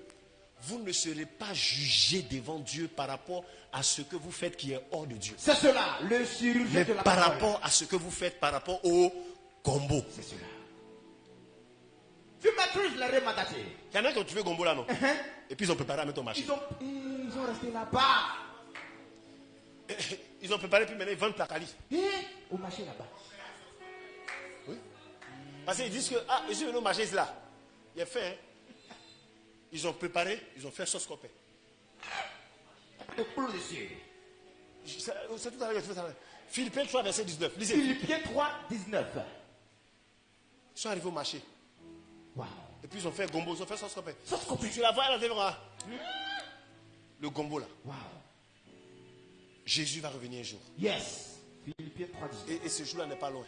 vous ne serez pas jugé devant Dieu par rapport à ce que vous faites qui est hors de Dieu. C'est cela, le chirurgien de la par parole. rapport à ce que vous faites par rapport au gombo. C'est cela. Tu maîtrises les remadatés. Il y en a qui ont trouvé gombo là, non? Et puis ils ont préparé à mettre au marché. Ils ont resté là-bas. Ils ont préparé, puis maintenant ils vendent placali. Au marché là-bas. Oui. Parce qu'ils disent que, je suis venu au marché là. Il est fait, hein. Ils ont préparé, ils ont fait sauce copée. Le poulet de cieux. C'est tout à l'heure que tu fais ça. Philippiens 3, verset 19. Lisez. Philippiens 3, 19. Ils sont arrivés au marché. Wow. Et puis ils ont fait gombo, ils ont fait sauce copée. Sauce copée. Tu la vois à la télévision. Le gombo là. Wow. Jésus va revenir un jour. Yes. Philippiens 3, 19. Et ce jour-là n'est pas loin.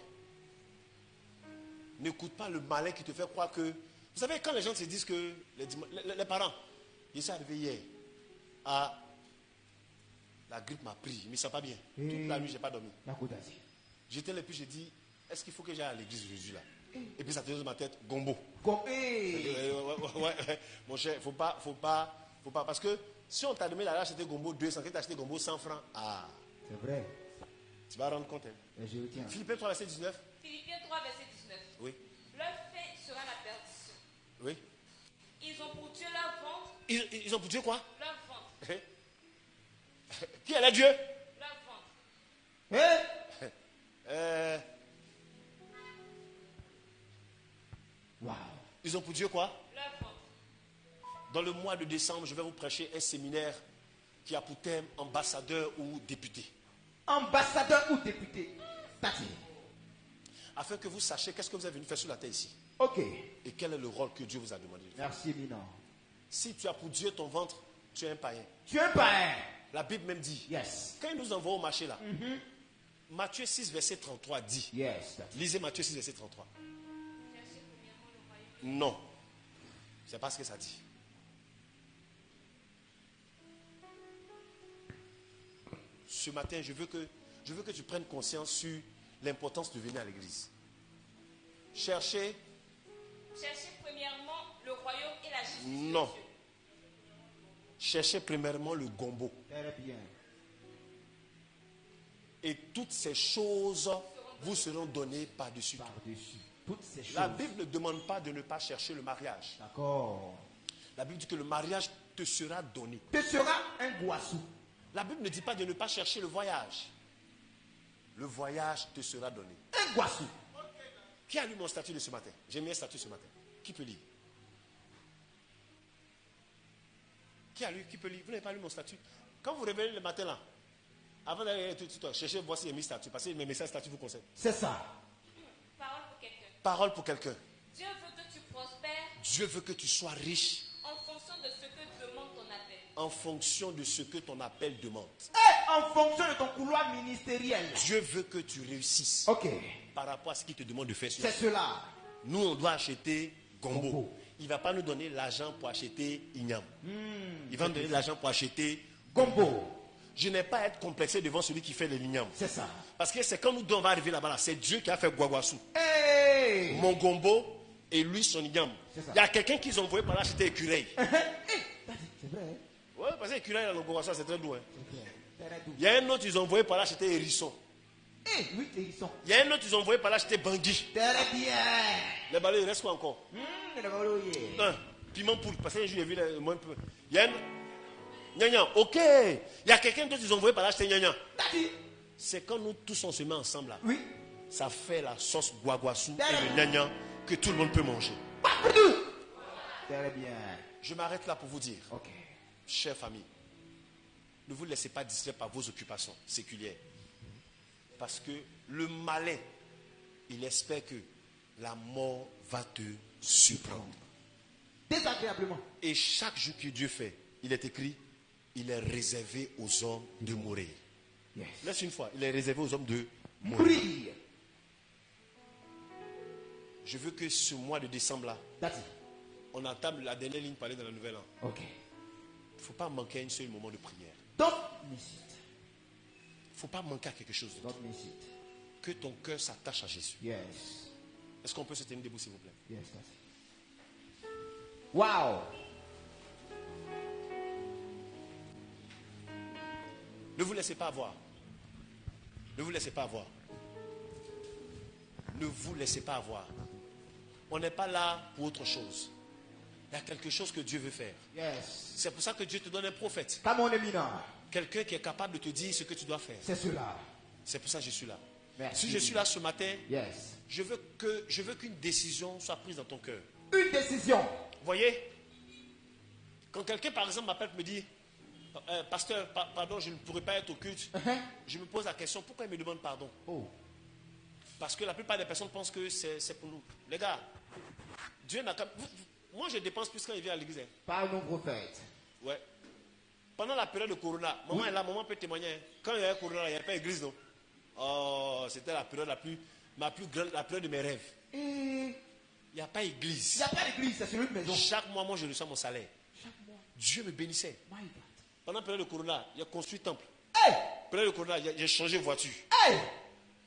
N'écoute pas le malin qui te fait croire que... Vous savez, quand les gens se disent que... Les parents, je suis arrivé hier. La grippe m'a pris, mais ça va pas bien. Toute la nuit, je n'ai pas dormi. J'étais là, puis j'ai dit, est-ce qu'il faut que j'aille à l'église aujourd'hui là? Et puis ça te dans ma tête, gombo. Ouais. Mon cher, faut pas. Parce que si on t'a donné la acheter gombo 200, que tu as acheté gombo 100 francs, c'est vrai. Tu vas rendre compte. Hein. Je retiens. Philippiens 3, verset 19. Philippiens 3, verset 19. Oui. Leur fin sera la perdition. Oui. Ils ont pour Dieu leur ventre. Ils ont pour Dieu quoi? Leur ventre. Qui est là Dieu? Leur ventre. Wow. Ils ont pour Dieu quoi? Leur ventre. Dans le mois de décembre, je vais vous prêcher un séminaire qui a pour thème ambassadeur ou député. Ambassadeur ou député. Afin que vous sachiez qu'est-ce que vous avez venu faire sur la terre ici. Ok. Et quel est le rôle que Dieu vous a demandé de faire. Merci, Mina. Si tu as pour Dieu ton ventre, tu es un païen. Tu es un païen. La Bible même dit. Yes. Quand il nous envoie au marché là, Matthieu 6, verset 33 dit. Yes. Lisez Matthieu 6, verset 33. Non. C'est pas ce que ça dit. Ce matin, je veux que tu prennes conscience sur l'importance de venir à l'église. Cherchez premièrement le royaume et la justice. Non. Cherchez premièrement le gombo. Très bien. Et toutes ces choses vous seront données par-dessus. Toutes ces choses. La Bible ne demande pas de ne pas chercher le mariage. D'accord. La Bible dit que le mariage te sera donné. Te sera un goissou. La Bible ne dit pas de ne pas chercher le voyage. Le voyage te sera donné. Un goissou. Qui a lu mon statut de ce matin? J'ai mis un statut ce matin. Qui peut lire? Qui a lu? Qui peut lire? Vous n'avez pas lu mon statut? Quand vous réveillez le matin là, avant d'aller tout chercher, voici les mis statut. Parce que mes messages statut vous concernent. C'est ça. Parole pour quelqu'un. Parole pour quelqu'un. Dieu veut que tu prospères. Dieu veut que tu sois riche. En fonction de ce que demande ton appel. En fonction de ce que ton appel demande. Et en fonction de ton couloir ministériel. Dieu veut que tu réussisses. Ok. Par rapport à ce qu'il te demande de faire. C'est cela. Nous, on doit acheter gombo. Il ne va pas nous donner l'argent pour acheter ignam. Il va nous donner l'argent pour acheter gombo. Je n'ai pas à être complexé devant celui qui fait les l'ignam. C'est ça. Parce que c'est quand nous on va arriver là-bas, là, c'est Dieu qui a fait guaguassou. Hey. Mon gombo et lui son ignam. Il y a quelqu'un qui ont envoyé par là acheter écureuil. C'est vrai. Hein? Oui, parce que écureuil dans le guaguassou, c'est très doux. Hein? Il y a un autre, ils ont envoyé par là acheter hérisson. Oui, hérisson. Il y a un autre, ils ont envoyé par là acheter bangui. Très bien. Les balais, il reste quoi encore? Un, piment poudre. Parce qu'un jour, j'ai vu moins un peu. Il y a un. Gnagnan, ok. Il y a quelqu'un d'autre, ils ont envoyé par là acheter gnagnan. C'est quand nous tous on se met ensemble là. Oui. ça fait la sauce guaguassou et le gnagnan que tout le monde peut manger. Très bien. Je m'arrête là pour vous dire, Ok. chère famille, ne vous laissez pas distraire par vos occupations séculières. Parce que le malin, il espère que la mort va te surprendre. Désagréablement. Et chaque jour que Dieu fait, il est écrit, il est réservé aux hommes de mourir. Yes. Laisse une fois, il est réservé aux hommes de mourir. Mourir. Je veux que ce mois de décembre-là, on entame la dernière ligne parlée dans la nouvelle an. Ok. Il ne faut pas manquer à un seul moment de prière. Don't miss it. Il ne faut pas manquer à quelque chose d'autre. Don't miss it. Que ton cœur s'attache à Jésus. Yes. Est-ce qu'on peut se tenir debout, s'il vous plaît? Yes, wow. Ne vous laissez pas avoir. Ne vous laissez pas avoir. Ne vous laissez pas avoir. On n'est pas là pour autre chose. Il y a quelque chose que Dieu veut faire. Yes. C'est pour ça que Dieu te donne un prophète. Comme on est mineur. Quelqu'un qui est capable de te dire ce que tu dois faire. C'est cela. C'est pour ça que je suis là. Merci. Si je suis là ce matin, Yes. je veux qu'une décision soit prise dans ton cœur. Une décision. Vous voyez, quand quelqu'un par exemple m'appelle et me dit, pasteur, pardon, je ne pourrais pas être au culte, je me pose la question, pourquoi il me demande pardon? Parce que la plupart des personnes pensent que c'est pour nous. Les gars, Dieu n'a qu'à... Moi, je dépense plus quand il vient à l'église. Par nos prophètes. Ouais. Pendant la période de Corona, maman est là, maman peut témoigner. Quand il y avait Corona, il n'y avait pas d'église, non? Oh, c'était la période ma plus grande, la période de mes rêves. Il n'y a pas d'église. Il n'y a pas d'église, c'est sur une maison. Chaque mois, moi, je reçois mon salaire. Chaque mois. Dieu me bénissait. My God. Pendant la période de Corona, il a construit temple. Hey! Période de Corona, j'ai changé de voiture. Hey!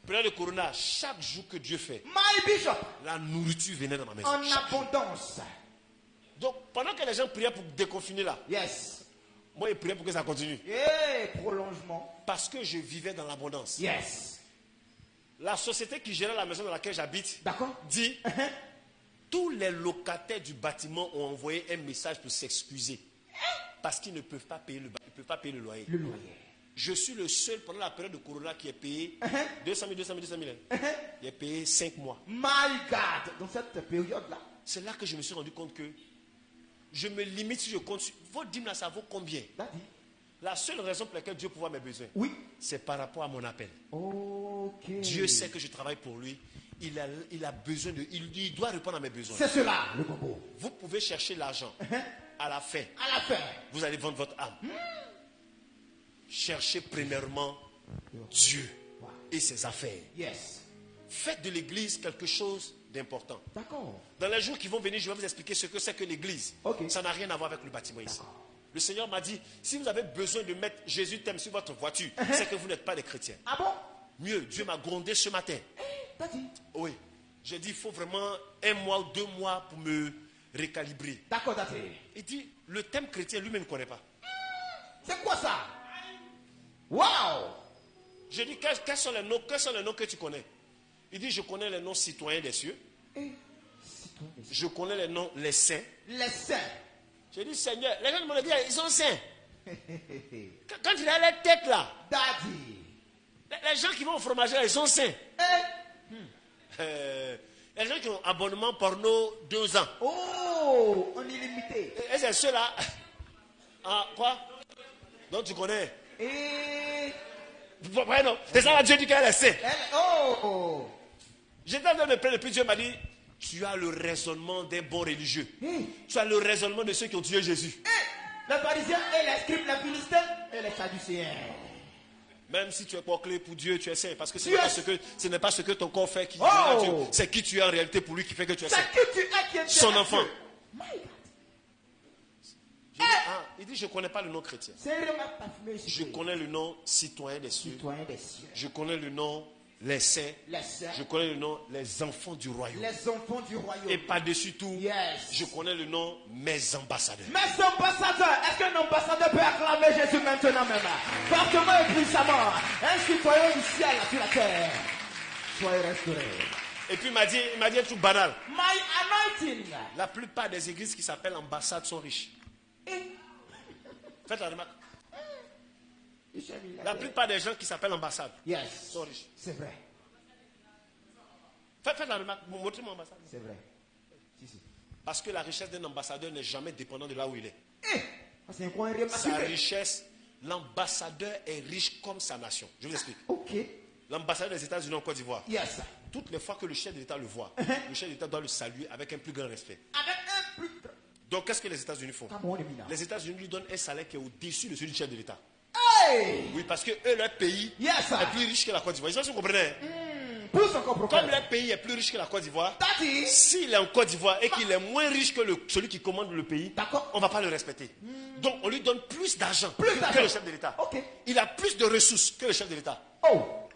Période de Corona, chaque jour que Dieu fait, My Bishop. la nourriture venait dans ma maison. En abondance. Donc, pendant que les gens priaient pour déconfiner là, Yes. moi, je priais pour que ça continue. Et prolongement. Parce que je vivais dans l'abondance. Yes. La société qui gérait la maison dans laquelle j'habite dit, tous les locataires du bâtiment ont envoyé un message pour s'excuser. Parce qu'ils ne peuvent pas payer le loyer. Le loyer. Je suis le seul pendant la période de Corona qui est payé 200 000. Il est payé 5 mois. My God. Dans cette période-là. C'est là que je me suis rendu compte que je me limite si je compte. Votre dîme là, ça vaut combien? La seule raison pour laquelle Dieu peut voir mes besoins, c'est par rapport à mon appel. Okay. Dieu sait que je travaille pour lui. Il a besoin de... Il doit répondre à mes besoins. C'est cela, le bobo. Vous pouvez chercher l'argent. À la fin. À la fin. Vous allez vendre votre âme. Cherchez premièrement Dieu et ses affaires. Yes. Faites de l'église quelque chose d'important. D'accord. Dans les jours qui vont venir, je vais vous expliquer ce que c'est que l'église. Ça n'a rien à voir avec le bâtiment ici. Le Seigneur m'a dit, si vous avez besoin de mettre Jésus thème sur votre voiture, c'est que vous n'êtes pas des chrétiens. Ah bon? Mieux, Dieu m'a grondé ce matin. Oui. J'ai dit, il faut vraiment 1 mois ou 2 mois pour me récalibrer. D'accord, d'accord. Il dit, le thème chrétien, lui-même ne connaît pas. C'est quoi ça? Waouh! J'ai dit, quels sont les noms que tu connais? Il dit, je connais les noms citoyens des cieux. Je connais les noms, les saints. Les saints. J'ai dit, Seigneur, les gens me disent, ils sont saints. Quand il a les têtes là, Daddy. Les gens qui vont au fromager, ils sont saints. Les gens qui ont abonnement porno 2 ans. Oh, on est limité. Et c'est ceux-là. Ah, quoi? Donc tu connais. Ouais, non. C'est ça, Dieu dit qu'elle est sainte. Oh. J'étais en train de plaindre, et puis Dieu m'a dit, tu as le raisonnement d'un bon religieux. Tu as le raisonnement de ceux qui ont tué Jésus. Les pharisiens et les scribes, les philistins et les sadducéens. Même si tu es pas clé pour Dieu, tu es saint. Parce que ce n'est pas ce que ton corps fait qui est Dieu. C'est qui tu es en réalité pour lui qui fait que tu es saint. C'est qui tu es qui est son enfant. My God. Il dit, je ne connais pas le nom chrétien. Je connais le nom citoyen des cieux. Je connais le nom les saints. Je connais le nom les enfants du royaume. Les enfants du royaume. Et par-dessus tout, je connais le nom mes ambassadeurs. Mes ambassadeurs. Est-ce qu'un ambassadeur peut acclamer Jésus maintenant même? Fortement et puissamment. Un citoyen du ciel sur la terre. Soyez restaurés. Et puis il m'a dit un truc banal. My anointing. La plupart des églises qui s'appellent ambassades sont riches. Faites la remarque. La plupart des gens qui s'appellent ambassades sont riches. C'est vrai. Faites la remarque, montrez-moi l'ambassade. C'est vrai. Si. Parce que la richesse d'un ambassadeur n'est jamais dépendante de là où il est. C'est un coin réel. Sa richesse, l'ambassadeur est riche comme sa nation. Je vous explique. Ok. L'ambassadeur des États-Unis en Côte d'Ivoire. Yes. Toutes les fois que le chef de l'État le voit, le chef de l'État doit le saluer avec un plus grand respect. Avec un plus grand. Donc, qu'est-ce que les États-Unis font? Les États-Unis lui donnent un salaire qui est au-dessus de celui du chef de l'État. Hey! Oui, parce que eux, leur pays est plus riche que la Côte d'Ivoire. Je sais pas si vous comprenez. Comme leur pays est plus riche que la Côte d'Ivoire, s'il est en Côte d'Ivoire et qu'il est moins riche que celui qui commande le pays, on ne va pas le respecter. Donc, on lui donne plus d'argent que le chef de l'État. Il a plus de ressources que le chef de l'État.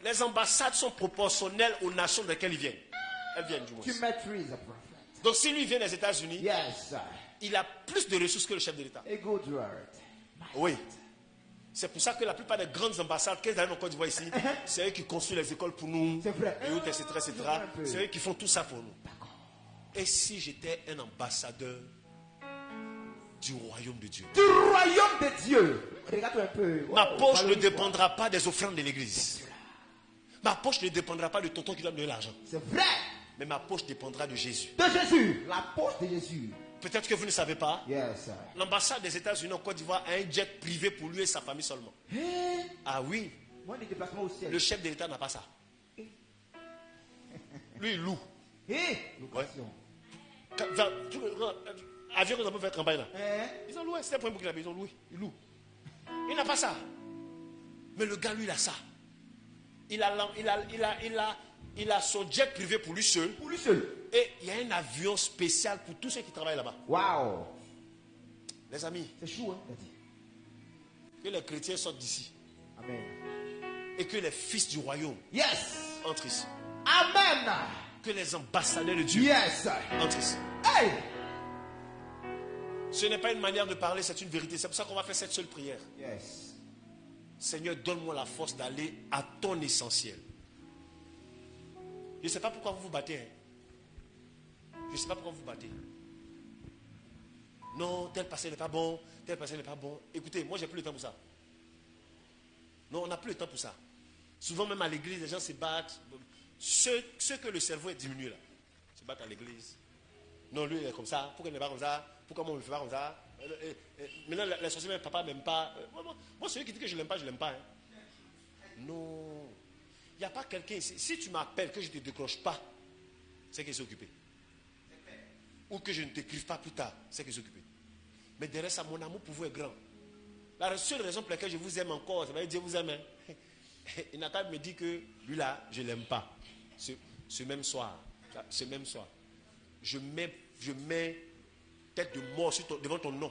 Les ambassades sont proportionnelles aux nations dans lesquelles ils viennent. Elles viennent du moins. Donc, si lui vient des États-Unis, il a plus de ressources que le chef de l'État. Oui. C'est pour ça que la plupart des grandes ambassades, qu'elles arrivent en Côte d'Ivoire ici, c'est eux qui construisent les écoles pour nous, et autres, etc. C'est eux qui font tout ça pour nous. Et si j'étais un ambassadeur du royaume de Dieu? Du royaume de Dieu. Regarde un peu. Ma poche ne dépendra pas des offrandes de l'église. Ma poche ne dépendra pas de tonton qui doit me donner l'argent. C'est vrai. Mais ma poche dépendra de Jésus. De Jésus. La poche de Jésus. Peut-être que vous ne savez pas. Yes. L'ambassade des États-Unis en Côte d'Ivoire a un jet privé pour lui et sa famille seulement. Ah oui. Le chef de l'État n'a pas ça. Lui, il loue. Avion que nous avons fait campagne là. Ils ont loué. C'était le premier qu'il avait. Ils ont loué. Il loue. Il n'a pas ça. Mais le gars, lui, il a ça. Il a son jet privé pour lui seul. Pour lui seul. Et il y a un avion spécial pour tous ceux qui travaillent là-bas. Waouh. Les amis. C'est chaud, hein? Que les chrétiens sortent d'ici. Amen. Et que les fils du royaume entrent ici. Amen. Que les ambassadeurs de Dieu entrent ici. Hey. Ce n'est pas une manière de parler, c'est une vérité. C'est pour ça qu'on va faire cette seule prière. Yes. Seigneur, donne-moi la force d'aller à ton essentiel. Je ne sais pas pourquoi vous vous battez. Je ne sais pas pourquoi vous vous battez. Non, tel passé n'est pas bon, tel passé n'est pas bon. Écoutez, moi, j'ai plus le temps pour ça. Non, on n'a plus le temps pour ça. Souvent, même à l'église, les gens se battent. Ceux que le cerveau est diminué, là, se battent à l'église. Non, lui, il est comme ça. Pourquoi il n'est pas comme ça? Pourquoi moi, on ne le fait pas comme ça? Maintenant, les sorciers, même papa m'aime pas. Moi, celui qui dit que je ne l'aime pas, je ne l'aime pas. Hein. Non. Il n'y a pas quelqu'un. Si tu m'appelles, que je ne te décroche pas, c'est qu'il s'est occupé. Ou que je ne t'écrive pas plus tard, c'est qu'il s'est occupé. Mais derrière ça, mon amour pour vous est grand. La seule raison pour laquelle je vous aime encore, c'est parce que Dieu vous aime. Hein. Il n'a qu'à me dire que lui là, je ne l'aime pas. Ce même soir, je mets tête de mort devant ton nom.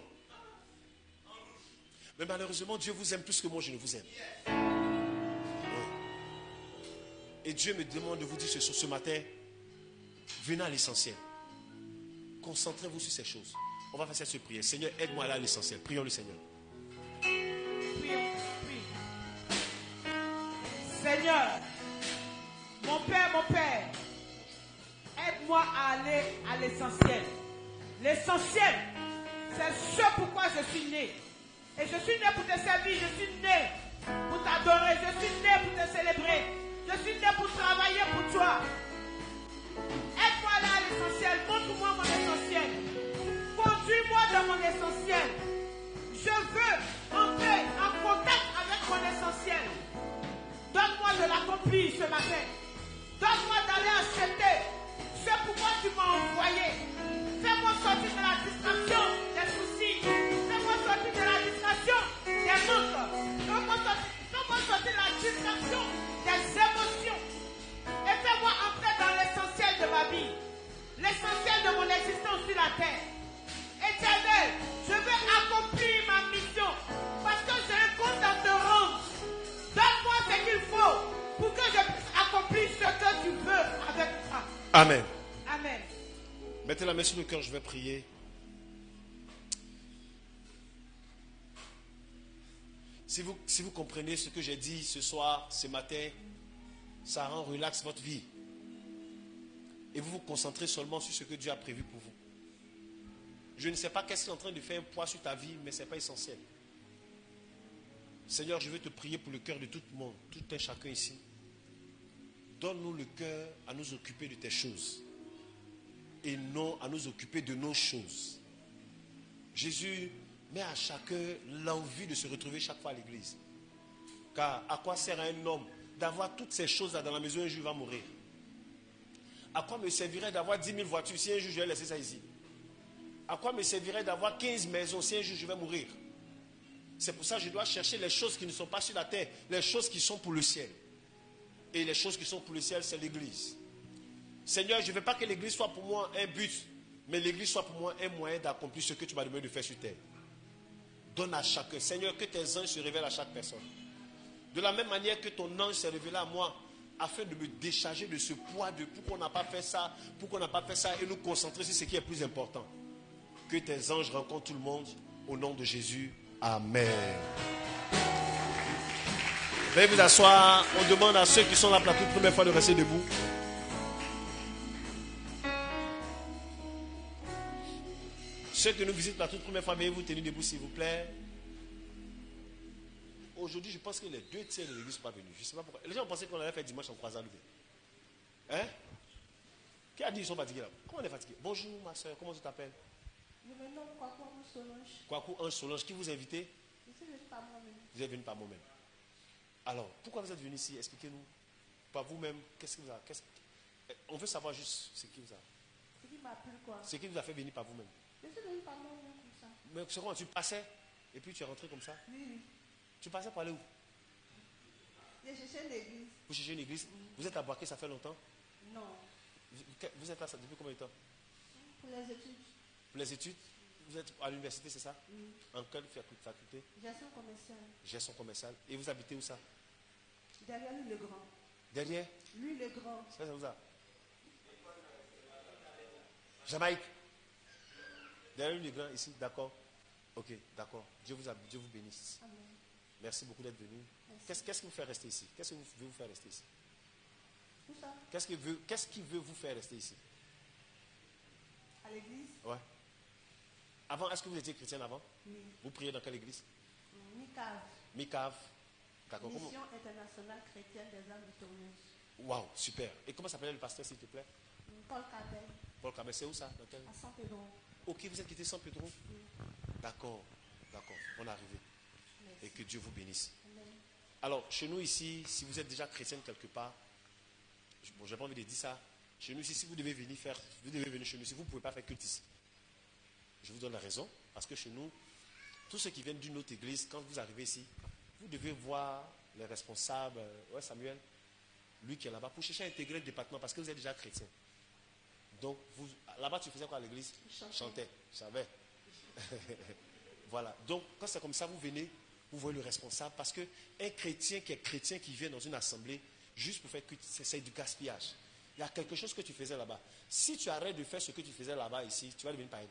Mais malheureusement, Dieu vous aime plus que moi, je ne vous aime. Oui. Et Dieu me demande de vous dire ce matin, venez à l'essentiel. Concentrez-vous sur ces choses. On va faire cette prière. Seigneur, aide-moi à aller à l'essentiel. Prions le Seigneur. Prions. Seigneur, mon Père, aide-moi à aller à l'essentiel. L'essentiel, c'est ce pourquoi je suis né. Et je suis né pour te servir, je suis né pour t'adorer, je suis né pour te célébrer, je suis né pour travailler pour toi. Aide-moi à aller à l'essentiel, montre-moi mon essentiel. Conduis-moi dans mon essentiel. Je veux entrer en contact avec mon essentiel. Donne-moi de l'accomplir ce matin. Donne-moi d'aller accepter ce pourquoi tu m'as envoyé. Fais-moi sortir de la distraction des soucis. Fais-moi sortir de la distraction des manques. Fais-moi sortir de la distraction des émotions. Et fais-moi entrer dans l'essentiel de ma vie. L'essentiel de mon existence sur la terre. Éternel, je veux accomplir ma mission. Parce que j'ai un compte à te rendre. Donne-moi ce qu'il faut pour que je puisse accomplir ce que tu veux avec moi. Amen. Amen. Mettez la main sur le cœur, je vais prier. Si vous comprenez ce que j'ai dit ce soir, ce matin, ça rend relax votre vie. Et vous vous concentrez seulement sur ce que Dieu a prévu pour vous. Je ne sais pas qu'est-ce qui est en train de faire un poids sur ta vie, mais ce n'est pas essentiel. Seigneur, je veux te prier pour le cœur de tout le monde, tout un chacun ici. Donne-nous le cœur à nous occuper de tes choses et non à nous occuper de nos choses. Jésus met à chacun l'envie de se retrouver chaque fois à l'église. Car à quoi sert à un homme d'avoir toutes ces choses-là dans la maison un jour il va mourir? À quoi me servirait d'avoir 10 000 voitures si un jour je vais laisser ça ici? À quoi me servirait d'avoir 15 maisons si un jour je vais mourir? C'est pour ça que je dois chercher les choses qui ne sont pas sur la terre, les choses qui sont pour le ciel. Et les choses qui sont pour le ciel, c'est l'église. Seigneur, je ne veux pas que l'église soit pour moi un but, mais l'église soit pour moi un moyen d'accomplir ce que tu m'as demandé de faire sur terre. Donne à chacun. Seigneur, que tes anges se révèlent à chaque personne. De la même manière que ton ange s'est révélé à moi, afin de me décharger de ce poids de pourquoi on n'a pas fait ça, pourquoi on n'a pas fait ça, et nous concentrer sur ce qui est plus important. Que tes anges rencontrent tout le monde, au nom de Jésus. Amen. Veuillez vous asseoir. On demande à ceux qui sont là pour la toute première fois de rester debout. Ceux qui nous visitent pour la toute première fois, veuillez vous tenir debout s'il vous plaît. Aujourd'hui, je pense que les 2 tiers de l'église ne sont pas venus. Je ne sais pas pourquoi. Les gens ont pensé qu'on allait faire dimanche en croisade. Hein? Qui a dit qu'ils sont fatigués là? Comment on est fatigué? Bonjour ma soeur, comment tu t'appelles? Je me nomme Kwaku Ange Solange. Kwaku Ange Solange, qui vous a invité? Je suis venu par moi-même. Vous êtes venu par moi-même. Alors, pourquoi vous êtes venu ici? Expliquez-nous. Par vous-même, qu'est-ce qui vous a... On veut savoir juste ce qui vous a... Ce qui m'a plu quoi? Ce qui vous a fait venir par vous-même. Je suis venu par moi-même comme ça. Mais c'est comment tu passais et puis tu es rentré comme ça? Oui. Tu passais pour aller où? J'ai cherché une église. Vous cherchez une église? Vous êtes à Boaké, ça fait longtemps? Non. Vous êtes là depuis combien de temps? Pour les études. Pour les études? Vous êtes à l'université, c'est ça? Oui. En quelle faculté? Gestion commerciale. Gestion commerciale. Et vous habitez où ça? Derrière lui le grand. Derrière? Lui le grand. C'est ça, vous a? Jamaïque. Derrière lui le grand, ici, d'accord? Ok, d'accord. Dieu vous bénisse. Amen. Merci beaucoup d'être venu. Qu'est-ce qui vous fait rester ici? Qu'est-ce qui veut vous faire rester ici? Tout ça. Qu'est-ce qui veut vous faire rester ici? À l'église? Ouais. Avant, est-ce que vous étiez chrétienne avant? Oui. Vous priez dans quelle église? Micave. Micave. D'accord. Mission internationale chrétienne des âmes victorieuses. Waouh, super. Et comment s'appelait le pasteur, s'il te plaît? Paul Cabel. Paul Cabel, c'est où ça? Dans quel... À San Pedro. Ok, vous êtes quitté San Pedro? Oui. D'accord, d'accord. On est arrivé. Merci. Et que Dieu vous bénisse. Amen. Alors, chez nous ici, si vous êtes déjà chrétienne quelque part, bon, j'ai pas envie de dire ça. Chez nous ici, si vous devez venir chez nous ici, vous ne pouvez pas faire culte ici. Je vous donne la raison, parce que chez nous, tous ceux qui viennent d'une autre église, quand vous arrivez ici, vous devez voir les responsables, ouais Samuel, lui qui est là-bas, pour chercher à intégrer le département, parce que vous êtes déjà chrétien. Donc, là-bas, tu faisais quoi à l'église? Chantais, je savais. Voilà. Donc, quand c'est comme ça, vous venez, vous voyez le responsable, parce qu'un chrétien qui vient dans une assemblée, juste pour faire culte, c'est du gaspillage. Il y a quelque chose que tu faisais là-bas. Si tu arrêtes de faire ce que tu faisais là-bas, ici, tu vas devenir pareil.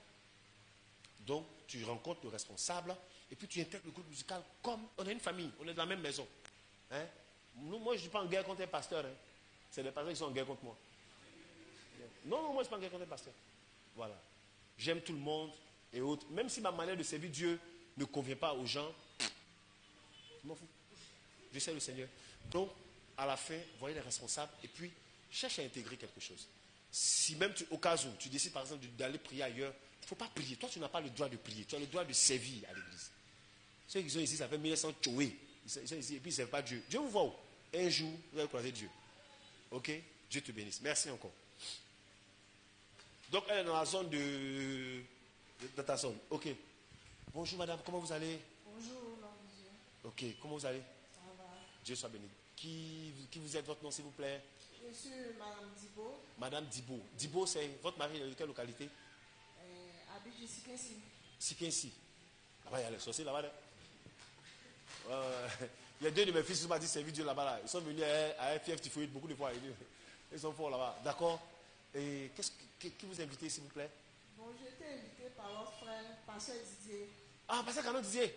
Donc, tu rencontres le responsable, et puis tu intègres le groupe musical comme on est une famille, on est de la même maison. Hein? Moi, je ne suis pas en guerre contre un pasteur. Hein? C'est les pasteurs qui sont en guerre contre moi. Non, moi, je ne suis pas en guerre contre un pasteur. Voilà. J'aime tout le monde et autres. Même si ma manière de servir Dieu ne convient pas aux gens, je m'en fous. Je sers le Seigneur. Donc, à la fin, voyez les responsables et puis cherche à intégrer quelque chose. Si même au cas où tu décides par exemple d'aller prier ailleurs, il ne faut pas prier. Toi, tu n'as pas le droit de prier. Tu as le droit de servir à l'église. Ceux qui sont ici, ça fait 1900 tchoués. Ils sont ici et puis ils ne servent pas Dieu. Dieu vous voit où? Un jour, vous allez croiser Dieu. Ok? Dieu te bénisse. Merci encore. Donc, elle est dans la zone dans ta zone. Ok. Bonjour madame, comment vous allez? Bonjour, nom de Dieu. Ok, comment vous allez? Ça va. Dieu soit béni. Qui vous êtes, votre nom s'il vous plaît? Je suis Madame Dibo. Madame Dibo. Dibo, c'est votre mari de quelle localité? Habite de Sikensi. Sikensi. Là-bas, il y a les sorciers là-bas. Il y a 2 de mes fils qui m'ont dit servir Dieu là-bas. Là. Ils sont venus à FF Tifoïde beaucoup de fois. Ils sont forts là-bas. D'accord. Et qui vous a invité s'il vous plaît? Bon, j'ai été invité par votre frère, Pasteur Didier. Ah, Pasteur Canon Didier.